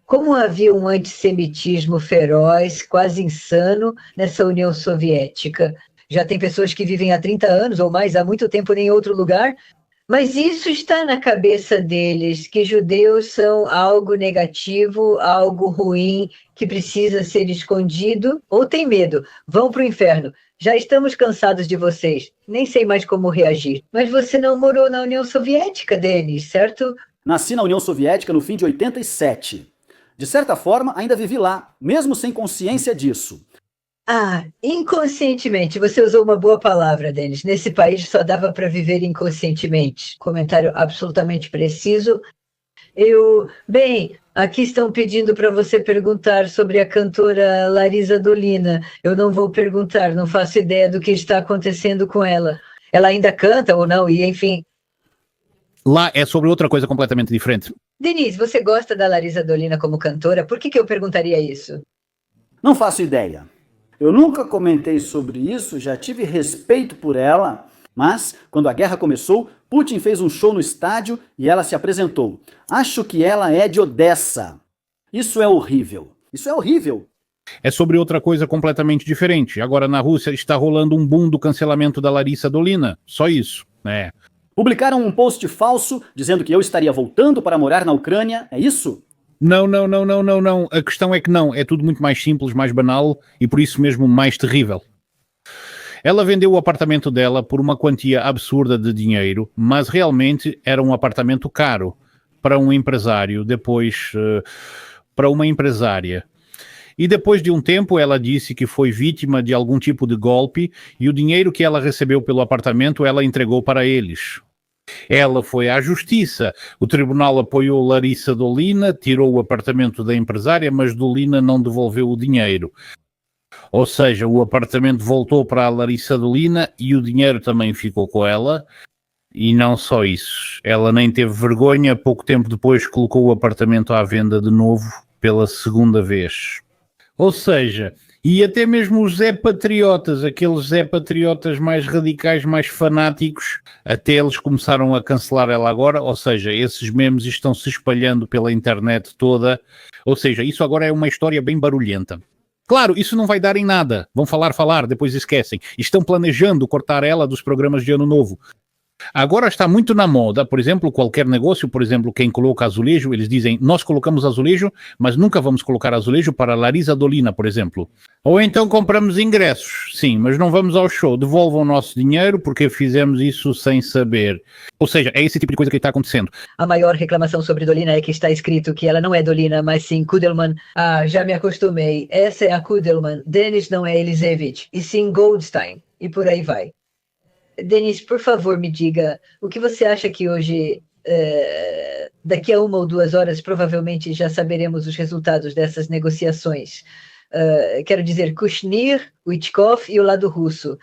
como havia um antissemitismo feroz, quase insano, nessa União Soviética. Já tem pessoas que vivem há 30 anos ou mais, há muito tempo em outro lugar, mas isso está na cabeça deles, que judeus são algo negativo, algo ruim, que precisa ser escondido, ou tem medo, vão para o inferno. Já estamos cansados de vocês, nem sei mais como reagir. Mas você não morou na União Soviética, Denis, certo? Nasci na União Soviética no fim de 87. De certa forma, ainda vivi lá, mesmo sem consciência disso. Ah, inconscientemente. Você usou uma boa palavra, Denis. Nesse país só dava para viver inconscientemente. Comentário absolutamente preciso. Bem, aqui estão pedindo para você perguntar sobre a cantora Larisa Dolina. Eu não vou perguntar, não faço ideia do que está acontecendo com ela. Ela ainda canta ou não? E enfim. Lá é sobre outra coisa completamente diferente. Denise, você gosta da Larisa Dolina como cantora? Por que eu perguntaria isso? Não faço ideia. Eu nunca comentei sobre isso, já tive respeito por ela, mas quando a guerra começou, Putin fez um show no estádio e ela se apresentou. Acho que ela é de Odessa. Isso é horrível. Isso é horrível. É sobre outra coisa completamente diferente. Agora na Rússia está rolando um boom do cancelamento da Larisa Dolina. Só isso, né? Publicaram um post falso dizendo que eu estaria voltando para morar na Ucrânia, é isso? Não. A questão é que não. É tudo muito mais simples, mais banal e por isso mesmo mais terrível. Ela vendeu o apartamento dela por uma quantia absurda de dinheiro, mas realmente era um apartamento caro para um empresário, depois para uma empresária. E depois de um tempo ela disse que foi vítima de algum tipo de golpe e o dinheiro que ela recebeu pelo apartamento ela entregou para eles. Ela foi à justiça, o tribunal apoiou Larisa Dolina, tirou o apartamento da empresária, mas Dolina não devolveu o dinheiro. Ou seja, o apartamento voltou para a Larisa Dolina e o dinheiro também ficou com ela. E não só isso, ela nem teve vergonha, pouco tempo depois colocou o apartamento à venda de novo pela segunda vez. Ou seja, e até mesmo os Zé Patriotas, aqueles Zé Patriotas mais radicais, mais fanáticos, até eles começaram a cancelar ela agora, ou seja, esses memes estão se espalhando pela internet toda, ou seja, isso agora é uma história bem barulhenta. Claro, isso não vai dar em nada, vão falar, depois esquecem. Estão planejando cortar ela dos programas de Ano Novo. Agora está muito na moda, por exemplo, qualquer negócio, por exemplo, quem coloca azulejo, eles dizem, nós colocamos azulejo, mas nunca vamos colocar azulejo para Larisa Dolina, por exemplo. Ou então compramos ingressos, sim, mas não vamos ao show, devolvam o nosso dinheiro porque fizemos isso sem saber. Ou seja, é esse tipo de coisa que está acontecendo. A maior reclamação sobre Dolina é que está escrito que ela não é Dolina, mas sim Kudelman. Ah, já me acostumei, essa é a Kudelman, Denis não é Elisevich, e sim Goldstein, e por aí vai. Denis, por favor, me diga, o que você acha que hoje, daqui a 1 ou 2 horas, provavelmente já saberemos os resultados dessas negociações? Quero dizer, Kushner, Witkoff e o lado russo.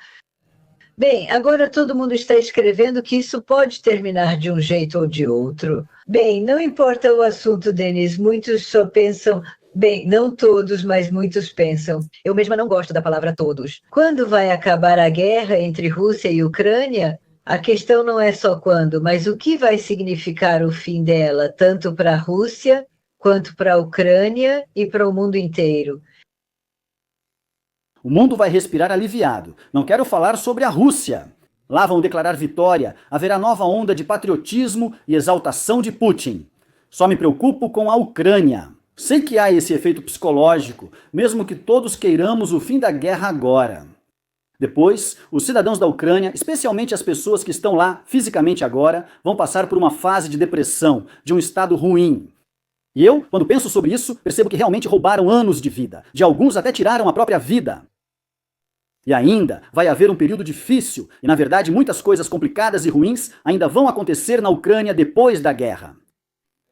Bem, agora todo mundo está escrevendo que isso pode terminar de um jeito ou de outro. Bem, não importa o assunto, Denis, muitos só pensam... Bem, não todos, mas muitos pensam. Eu mesma não gosto da palavra todos. Quando vai acabar a guerra entre Rússia e Ucrânia? A questão não é só quando, mas o que vai significar o fim dela, tanto para a Rússia, quanto para a Ucrânia e para o mundo inteiro. O mundo vai respirar aliviado. Não quero falar sobre a Rússia. Lá vão declarar vitória, haverá nova onda de patriotismo e exaltação de Putin. Só me preocupo com a Ucrânia. Sei que há esse efeito psicológico, mesmo que todos queiramos o fim da guerra agora. Depois, os cidadãos da Ucrânia, especialmente as pessoas que estão lá fisicamente agora, vão passar por uma fase de depressão, de um estado ruim. E eu, quando penso sobre isso, percebo que realmente roubaram anos de vida. De alguns até tiraram a própria vida. E ainda vai haver um período difícil, e na verdade muitas coisas complicadas e ruins ainda vão acontecer na Ucrânia depois da guerra.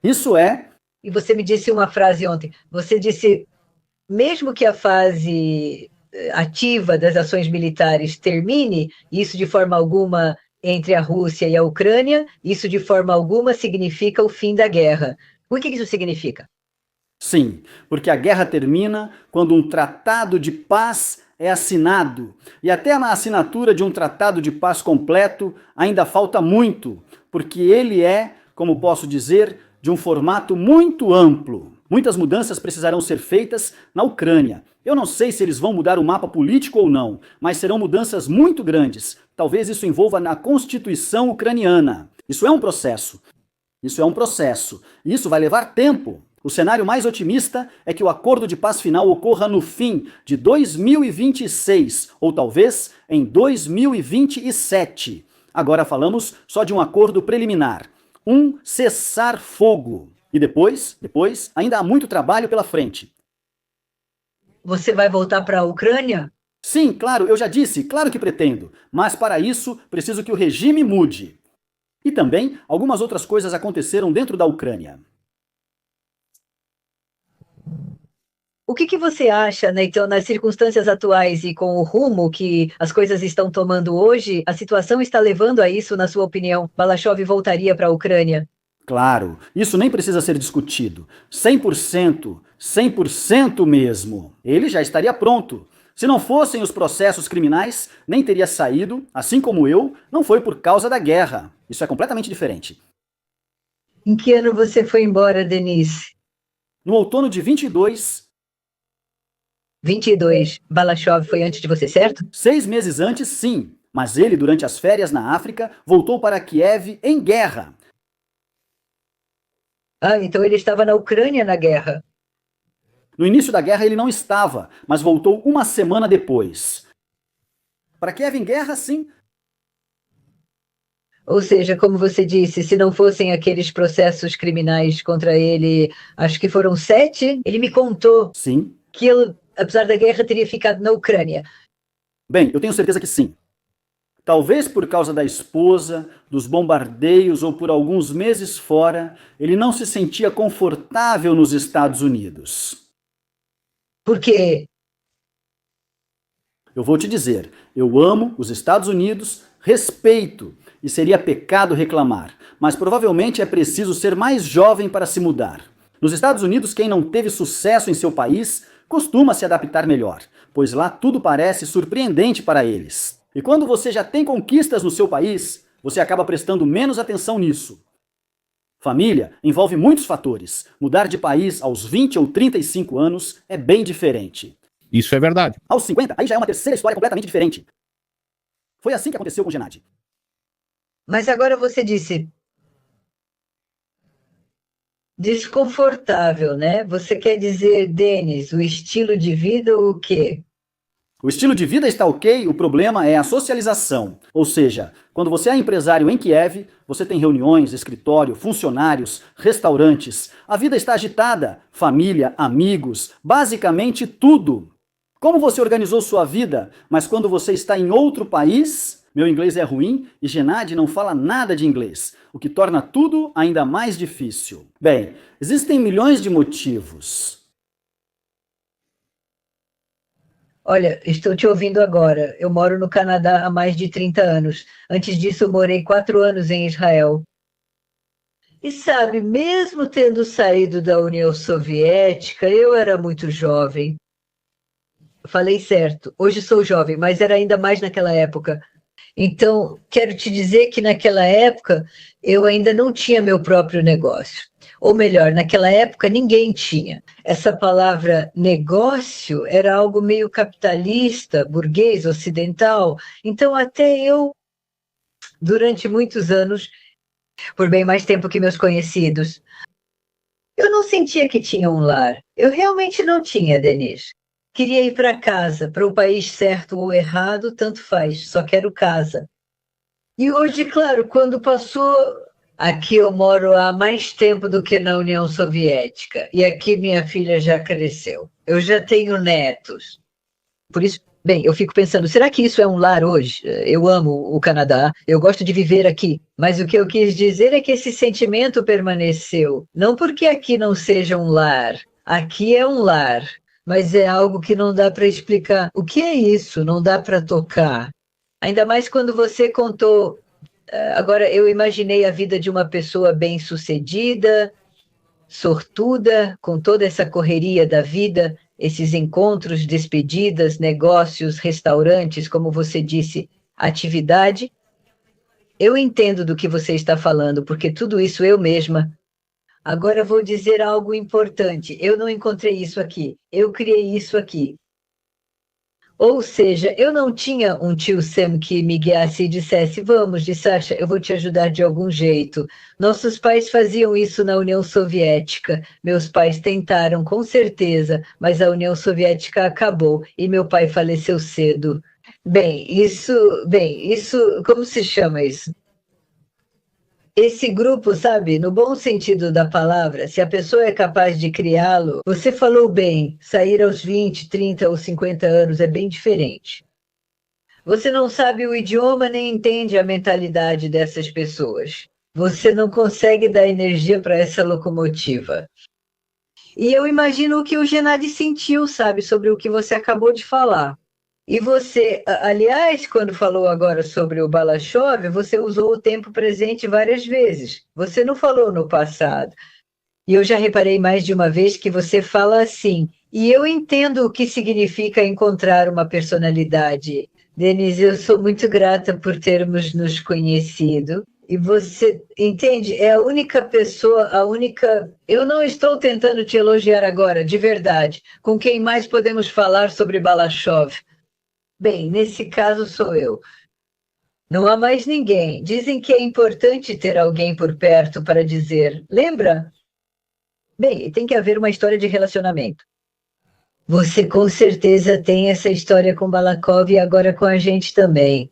Isso é... E você me disse uma frase ontem, você disse, mesmo que a fase ativa das ações militares termine, isso de forma alguma entre a Rússia e a Ucrânia, isso de forma alguma significa o fim da guerra. O que isso significa? Sim, porque a guerra termina quando um tratado de paz é assinado. E até na assinatura de um tratado de paz completo ainda falta muito, porque ele é, como posso dizer, de um formato muito amplo. Muitas mudanças precisarão ser feitas na Ucrânia. Eu não sei se eles vão mudar o mapa político ou não, mas serão mudanças muito grandes. Talvez isso envolva na Constituição ucraniana. Isso é um processo. Isso vai levar tempo. O cenário mais otimista é que o acordo de paz final ocorra no fim de 2026, ou talvez em 2027. Agora falamos só de um acordo preliminar, um cessar-fogo. E depois, ainda há muito trabalho pela frente. Você vai voltar para a Ucrânia? Sim, claro, eu já disse, claro que pretendo. Mas para isso, preciso que o regime mude. E também, algumas outras coisas aconteceram dentro da Ucrânia. O que você acha, né, então, nas circunstâncias atuais e com o rumo que as coisas estão tomando hoje, a situação está levando a isso, na sua opinião? Balashov voltaria para a Ucrânia? Claro, isso nem precisa ser discutido. 100%, 100% mesmo. Ele já estaria pronto. Se não fossem os processos criminais, nem teria saído, assim como eu, não foi por causa da guerra. Isso é completamente diferente. Em que ano você foi embora, Denise? No outono de 22, 22. Balashov foi antes de você, certo? 6 meses antes, sim. Mas ele, durante as férias na África, voltou para Kiev em guerra. Ah, então ele estava na Ucrânia na guerra. No início da guerra ele não estava, mas voltou uma semana depois. Para Kiev em guerra, sim. Ou seja, como você disse, se não fossem aqueles processos criminais contra ele, acho que foram 7, ele me contou Sim. que ele, apesar da guerra, teria ficado na Ucrânia. Bem, eu tenho certeza que sim. Talvez por causa da esposa, dos bombardeios ou por alguns meses fora, ele não se sentia confortável nos Estados Unidos. Por quê? Eu vou te dizer, eu amo os Estados Unidos, respeito, e seria pecado reclamar, mas provavelmente é preciso ser mais jovem para se mudar. Nos Estados Unidos, quem não teve sucesso em seu país costuma se adaptar melhor, pois lá tudo parece surpreendente para eles. E quando você já tem conquistas no seu país, você acaba prestando menos atenção nisso. Família envolve muitos fatores. Mudar de país aos 20 ou 35 anos é bem diferente. Isso é verdade. Aos 50, aí já é uma terceira história completamente diferente. Foi assim que aconteceu com Gennady. Mas agora você disse desconfortável, né? Você quer dizer, Denis, o estilo de vida ou o quê? O estilo de vida está ok, o problema é a socialização. Ou seja, quando você é empresário em Kiev, você tem reuniões, escritório, funcionários, restaurantes. A vida está agitada, família, amigos, basicamente tudo. Como você organizou sua vida, mas quando você está em outro país, meu inglês é ruim e Gennady não fala nada de inglês, o que torna tudo ainda mais difícil. Bem, existem milhões de motivos. Olha, estou te ouvindo agora. Eu moro no Canadá há mais de 30 anos. Antes disso, eu morei 4 anos em Israel. E sabe, mesmo tendo saído da União Soviética, eu era muito jovem. Falei certo, hoje sou jovem, mas era ainda mais naquela época. Então, quero te dizer que naquela época eu ainda não tinha meu próprio negócio. Ou melhor, naquela época ninguém tinha. Essa palavra negócio era algo meio capitalista, burguês, ocidental. Então, até eu, durante muitos anos, por bem mais tempo que meus conhecidos, eu não sentia que tinha um lar. Eu realmente não tinha, Denise. Queria ir para casa, para o país certo ou errado, tanto faz, só quero casa. E hoje, claro, quando passou... Aqui eu moro há mais tempo do que na União Soviética. E aqui minha filha já cresceu. Eu já tenho netos. Por isso, bem, eu fico pensando, será que isso é um lar hoje? Eu amo o Canadá, eu gosto de viver aqui. Mas o que eu quis dizer é que esse sentimento permaneceu. Não porque aqui não seja um lar. Aqui é um lar. Mas é algo que não dá para explicar. O que é isso? Não dá para tocar. Ainda mais quando você contou... Agora, eu imaginei a vida de uma pessoa bem-sucedida, sortuda, com toda essa correria da vida, esses encontros, despedidas, negócios, restaurantes, como você disse, atividade. Eu entendo do que você está falando, porque tudo isso eu mesma. Agora vou dizer algo importante. Eu não encontrei isso aqui. Eu criei isso aqui. Ou seja, eu não tinha um tio Sam que me guiasse e dissesse: vamos, de Sasha, eu vou te ajudar de algum jeito. Nossos pais faziam isso na União Soviética. Meus pais tentaram, com certeza, mas a União Soviética acabou e meu pai faleceu cedo. Bem, isso, como se chama isso? Esse grupo, sabe, no bom sentido da palavra, se a pessoa é capaz de criá-lo, você falou bem, sair aos 20, 30 ou 50 anos é bem diferente. Você não sabe o idioma nem entende a mentalidade dessas pessoas. Você não consegue dar energia para essa locomotiva. E eu imagino o que o Gennady sentiu, sabe, sobre o que você acabou de falar. E você, aliás, quando falou agora sobre o Balashov, você usou o tempo presente várias vezes. Você não falou no passado. E eu já reparei mais de uma vez que você fala assim. E eu entendo o que significa encontrar uma personalidade. Denise, eu sou muito grata por termos nos conhecido. E você entende? É a única pessoa, a única. Eu não estou tentando te elogiar agora, de verdade. Com quem mais podemos falar sobre Balashov? Bem, nesse caso sou eu. Não há mais ninguém. Dizem que é importante ter alguém por perto para dizer, lembra? Bem, tem que haver uma história de relacionamento. Você com certeza tem essa história com Balakov e agora com a gente também.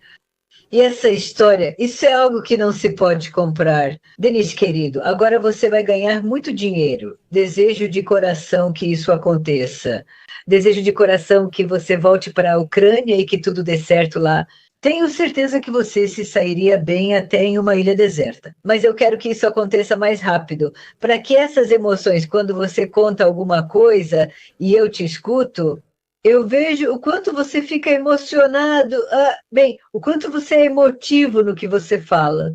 E essa história, isso é algo que não se pode comprar. Denis, querido, agora você vai ganhar muito dinheiro. Desejo de coração que isso aconteça. Desejo de coração que você volte para a Ucrânia e que tudo dê certo lá. Tenho certeza que você se sairia bem até em uma ilha deserta. Mas eu quero que isso aconteça mais rápido, para que essas emoções, quando você conta alguma coisa e eu te escuto, eu vejo o quanto você fica emocionado. O quanto você é emotivo no que você fala.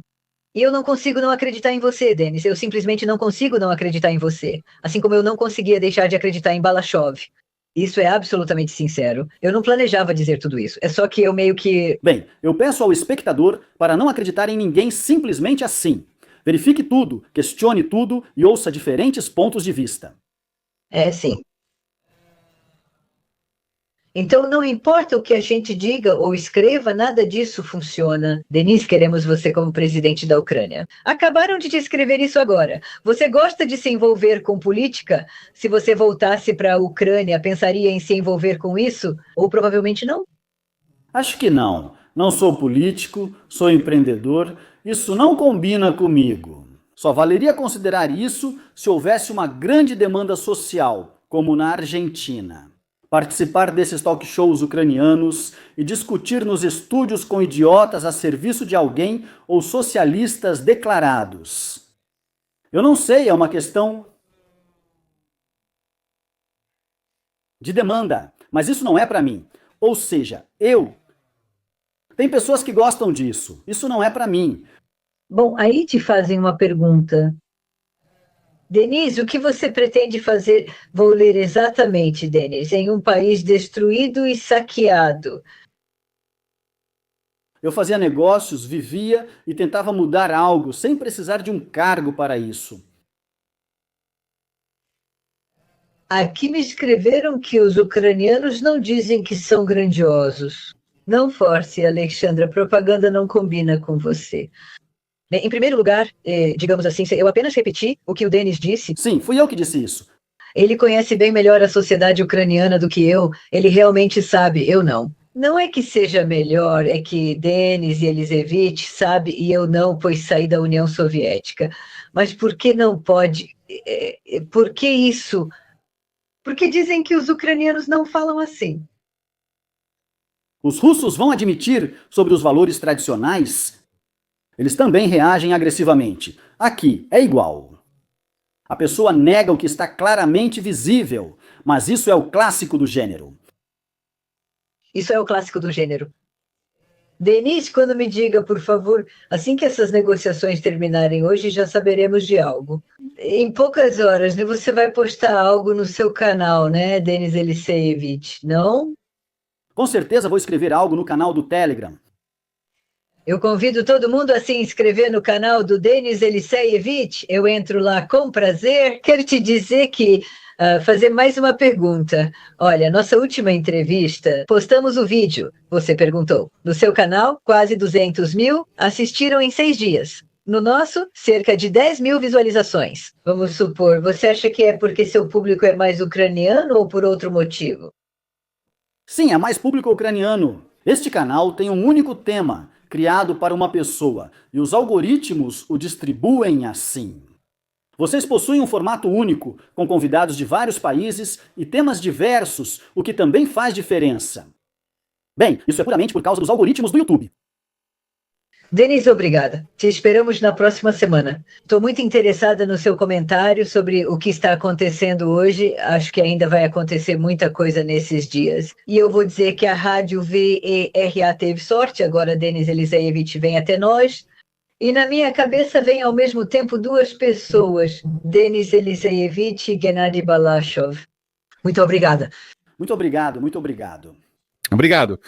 E eu não consigo não acreditar em você, Denis. Eu simplesmente não consigo não acreditar em você. Assim como eu não conseguia deixar de acreditar em Balashov. Isso é absolutamente sincero. Eu não planejava dizer tudo isso. É só que eu meio que... Bem, eu peço ao espectador para não acreditar em ninguém simplesmente assim. Verifique tudo, questione tudo e ouça diferentes pontos de vista. Sim. Então, não importa o que a gente diga ou escreva, nada disso funciona. Denis, queremos você como presidente da Ucrânia. Acabaram de te escrever isso agora. Você gosta de se envolver com política? Se você voltasse para a Ucrânia, pensaria em se envolver com isso? Ou provavelmente não? Acho que não. Não sou político, sou empreendedor. Isso não combina comigo. Só valeria considerar isso se houvesse uma grande demanda social, como na Argentina. Participar desses talk shows ucranianos e discutir nos estúdios com idiotas a serviço de alguém ou socialistas declarados. Eu não sei, é uma questão de demanda, mas isso não é para mim. Ou seja, tem pessoas que gostam disso. Isso não é para mim. Bom, aí te fazem uma pergunta. Denise, o que você pretende fazer? Vou ler exatamente, Denise. Em um país destruído e saqueado. Eu fazia negócios, vivia e tentava mudar algo sem precisar de um cargo para isso. Aqui me escreveram que os ucranianos não dizem que são grandiosos. Não force, Alexandra, propaganda não combina com você. Bem, em primeiro lugar, digamos assim, eu apenas repeti o que o Denis disse. Sim, fui eu que disse isso. Ele conhece bem melhor a sociedade ucraniana do que eu. Ele realmente sabe, eu não. Não é que seja melhor, é que Denis e Elisevich sabe e eu não, pois saí da União Soviética. Mas por que não pode? Por que isso? Porque dizem que os ucranianos não falam assim. Os russos vão admitir sobre os valores tradicionais? Eles também reagem agressivamente. Aqui é igual. A pessoa nega o que está claramente visível, mas isso é o clássico do gênero. Isso é o clássico do gênero. Denise, quando me diga, por favor, assim que essas negociações terminarem hoje, já saberemos de algo. Em poucas horas, né, você vai postar algo no seu canal, né, Denis Eliseevich, não? Com certeza vou escrever algo no canal do Telegram. Eu convido todo mundo a se inscrever no canal do Denis Eliseevich. Eu entro lá com prazer. Quero te dizer que fazer mais uma pergunta. Olha, nossa última entrevista, postamos o vídeo, você perguntou. No seu canal, quase 200 mil assistiram em 6 dias. No nosso, cerca de 10 mil visualizações. Vamos supor, você acha que é porque seu público é mais ucraniano ou por outro motivo? Sim, é mais público ucraniano. Este canal tem um único tema, criado para uma pessoa, e os algoritmos o distribuem assim. Vocês possuem um formato único, com convidados de vários países e temas diversos, o que também faz diferença. Bem, isso é puramente por causa dos algoritmos do YouTube. Denis, obrigada. Te esperamos na próxima semana. Estou muito interessada no seu comentário sobre o que está acontecendo hoje. Acho que ainda vai acontecer muita coisa nesses dias. E eu vou dizer que a Rádio VERA teve sorte, agora Denis Eliseevich vem até nós. E na minha cabeça vem ao mesmo tempo duas pessoas, Denis Eliseevich e Gennady Balashov. Muito obrigada. Muito obrigado, muito obrigado. Obrigado.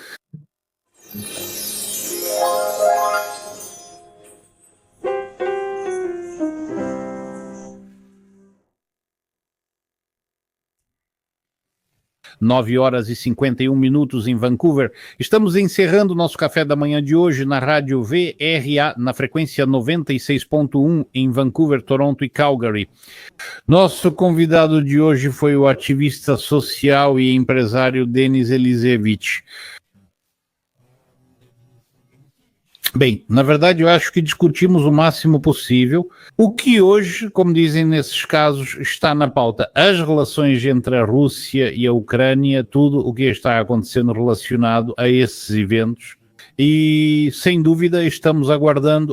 Nove horas e 51 minutos em Vancouver. Estamos encerrando o nosso café da manhã de hoje na rádio VRA, na frequência 96.1 em Vancouver, Toronto e Calgary. Nosso convidado de hoje foi o ativista social e empresário Denis Eliseevich. Bem, na verdade eu acho que discutimos o máximo possível o que hoje, como dizem nesses casos, está na pauta. As relações entre a Rússia e a Ucrânia, tudo o que está acontecendo relacionado a esses eventos. E, sem dúvida, estamos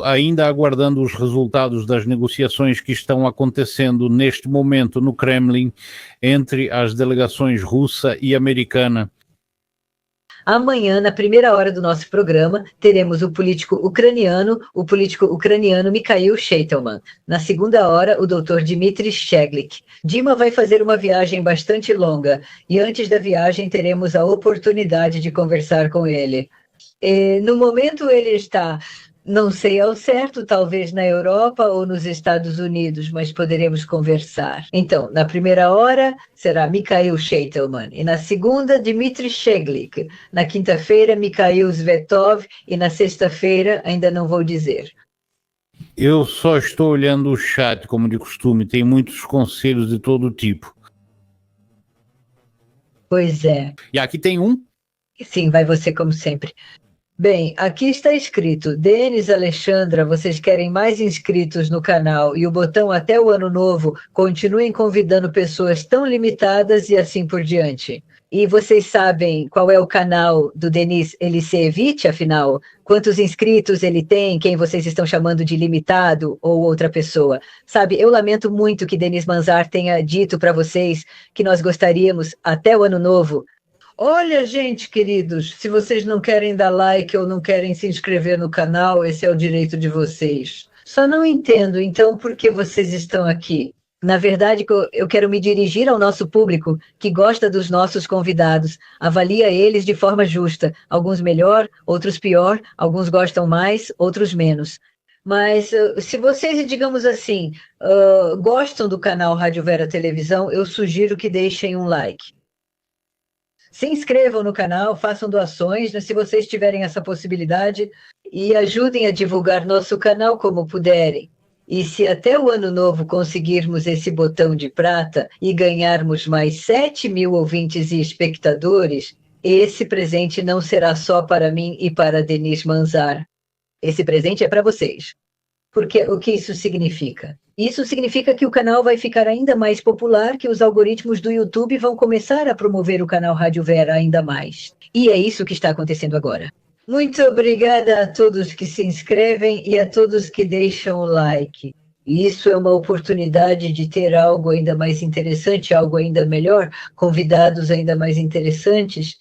ainda aguardando os resultados das negociações que estão acontecendo neste momento no Kremlin entre as delegações russa e americana. Amanhã, na primeira hora do nosso programa, teremos o político ucraniano Mikhail Sheitelman. Na segunda hora, o Dr. Dmitry Sheglik. Dima vai fazer uma viagem bastante longa e antes da viagem teremos a oportunidade de conversar com ele. No momento ele está, não sei ao certo, talvez na Europa ou nos Estados Unidos, mas poderemos conversar. Então, na primeira hora será Mikhail Sheitelman e na segunda Dmitry Sheglik. Na quinta-feira, Mikhail Zvetov e na sexta-feira ainda não vou dizer. Eu só estou olhando o chat, como de costume, tem muitos conselhos de todo tipo. Pois é. E aqui tem um? Sim, vai você como sempre. Bem, aqui está escrito, Denis, Alexandra, vocês querem mais inscritos no canal e o botão até o ano novo, continuem convidando pessoas tão limitadas e assim por diante. E vocês sabem qual é o canal do Denis Eliseevich, afinal? Quantos inscritos ele tem, quem vocês estão chamando de limitado ou outra pessoa? Sabe, eu lamento muito que Denis Manzar tenha dito para vocês que nós gostaríamos, até o ano novo. Olha, gente, queridos, se vocês não querem dar like ou não querem se inscrever no canal, esse é o direito de vocês. Só não entendo, então, por que vocês estão aqui. Na verdade, eu quero me dirigir ao nosso público, que gosta dos nossos convidados, avalia eles de forma justa, alguns melhor, outros pior, alguns gostam mais, outros menos. Mas se vocês, digamos assim, gostam do canal Rádio Vera Televisão, eu sugiro que deixem um like. Se inscrevam no canal, façam doações, se vocês tiverem essa possibilidade, e ajudem a divulgar nosso canal como puderem. E se até o ano novo conseguirmos esse botão de prata e ganharmos mais 7 mil ouvintes e espectadores, esse presente não será só para mim e para Denis Manzar. Esse presente é para vocês. Porque o que isso significa? Isso significa que o canal vai ficar ainda mais popular, que os algoritmos do YouTube vão começar a promover o canal Rádio Vera ainda mais. E é isso que está acontecendo agora. Muito obrigada a todos que se inscrevem e a todos que deixam o like. Isso é uma oportunidade de ter algo ainda mais interessante, algo ainda melhor, convidados ainda mais interessantes.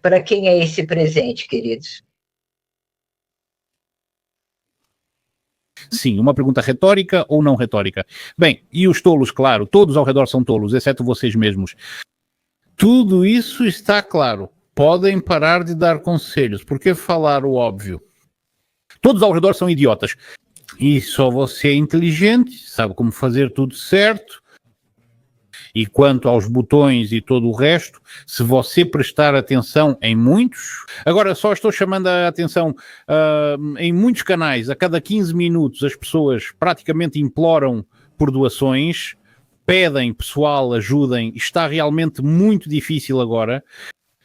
Para quem é esse presente, queridos? Sim, uma pergunta retórica ou não retórica? Bem, e os tolos, claro, todos ao redor são tolos, exceto vocês mesmos. Tudo isso está claro. Podem parar de dar conselhos. Por que falar o óbvio? Todos ao redor são idiotas. E só você é inteligente, sabe como fazer tudo certo. E quanto aos botões e todo o resto, se você prestar atenção em muitos... Agora, só estou chamando a atenção, em muitos canais, a cada 15 minutos, as pessoas praticamente imploram por doações, pedem, pessoal, ajudem, está realmente muito difícil agora,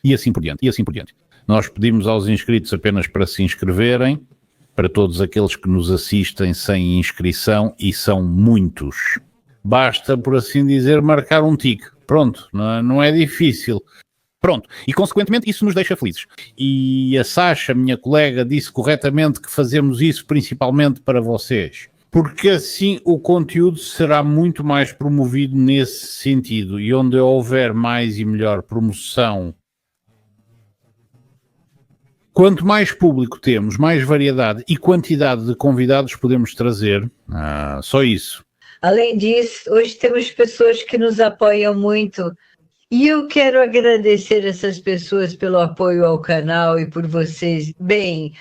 e assim por diante, e assim por diante. Nós pedimos aos inscritos apenas para se inscreverem, para todos aqueles que nos assistem sem inscrição, e são muitos. Basta, por assim dizer, marcar um tique. Pronto, não é difícil. Pronto, e consequentemente isso nos deixa felizes. E a Sasha, minha colega, disse corretamente que fazemos isso principalmente para vocês. Porque assim o conteúdo será muito mais promovido nesse sentido. E onde houver mais e melhor promoção, quanto mais público temos, mais variedade e quantidade de convidados podemos trazer. Só isso. Além disso, hoje temos pessoas que nos apoiam muito. E eu quero agradecer essas pessoas pelo apoio ao canal e por vocês. Bem,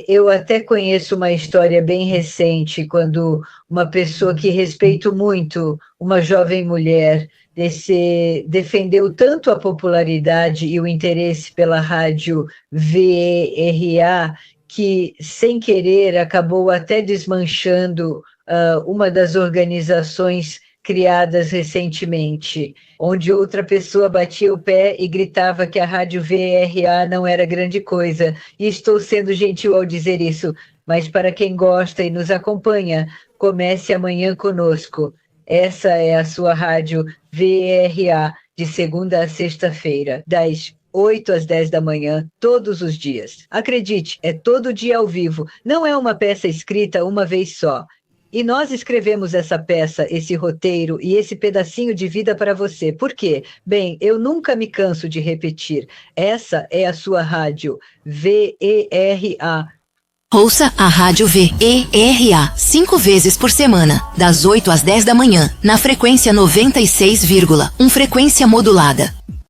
eu até conheço uma história bem recente, quando uma pessoa que respeito muito, uma jovem mulher, defendeu tanto a popularidade e o interesse pela rádio VERA, que, sem querer, acabou até desmanchando uma das organizações criadas recentemente, onde outra pessoa batia o pé e gritava que a rádio VERA não era grande coisa. E estou sendo gentil ao dizer isso, mas para quem gosta e nos acompanha, comece amanhã conosco. Essa é a sua rádio VERA, de segunda a sexta-feira, das 8 às 10 da manhã, todos os dias. Acredite, é todo dia ao vivo, não é uma peça escrita uma vez só. E nós escrevemos essa peça, esse roteiro e esse pedacinho de vida para você. Por quê? Bem, eu nunca me canso de repetir. Essa é a sua rádio, VERA. Ouça a rádio VERA 5 vezes por semana, das 8 às 10 da manhã, na frequência 96,1 frequência modulada.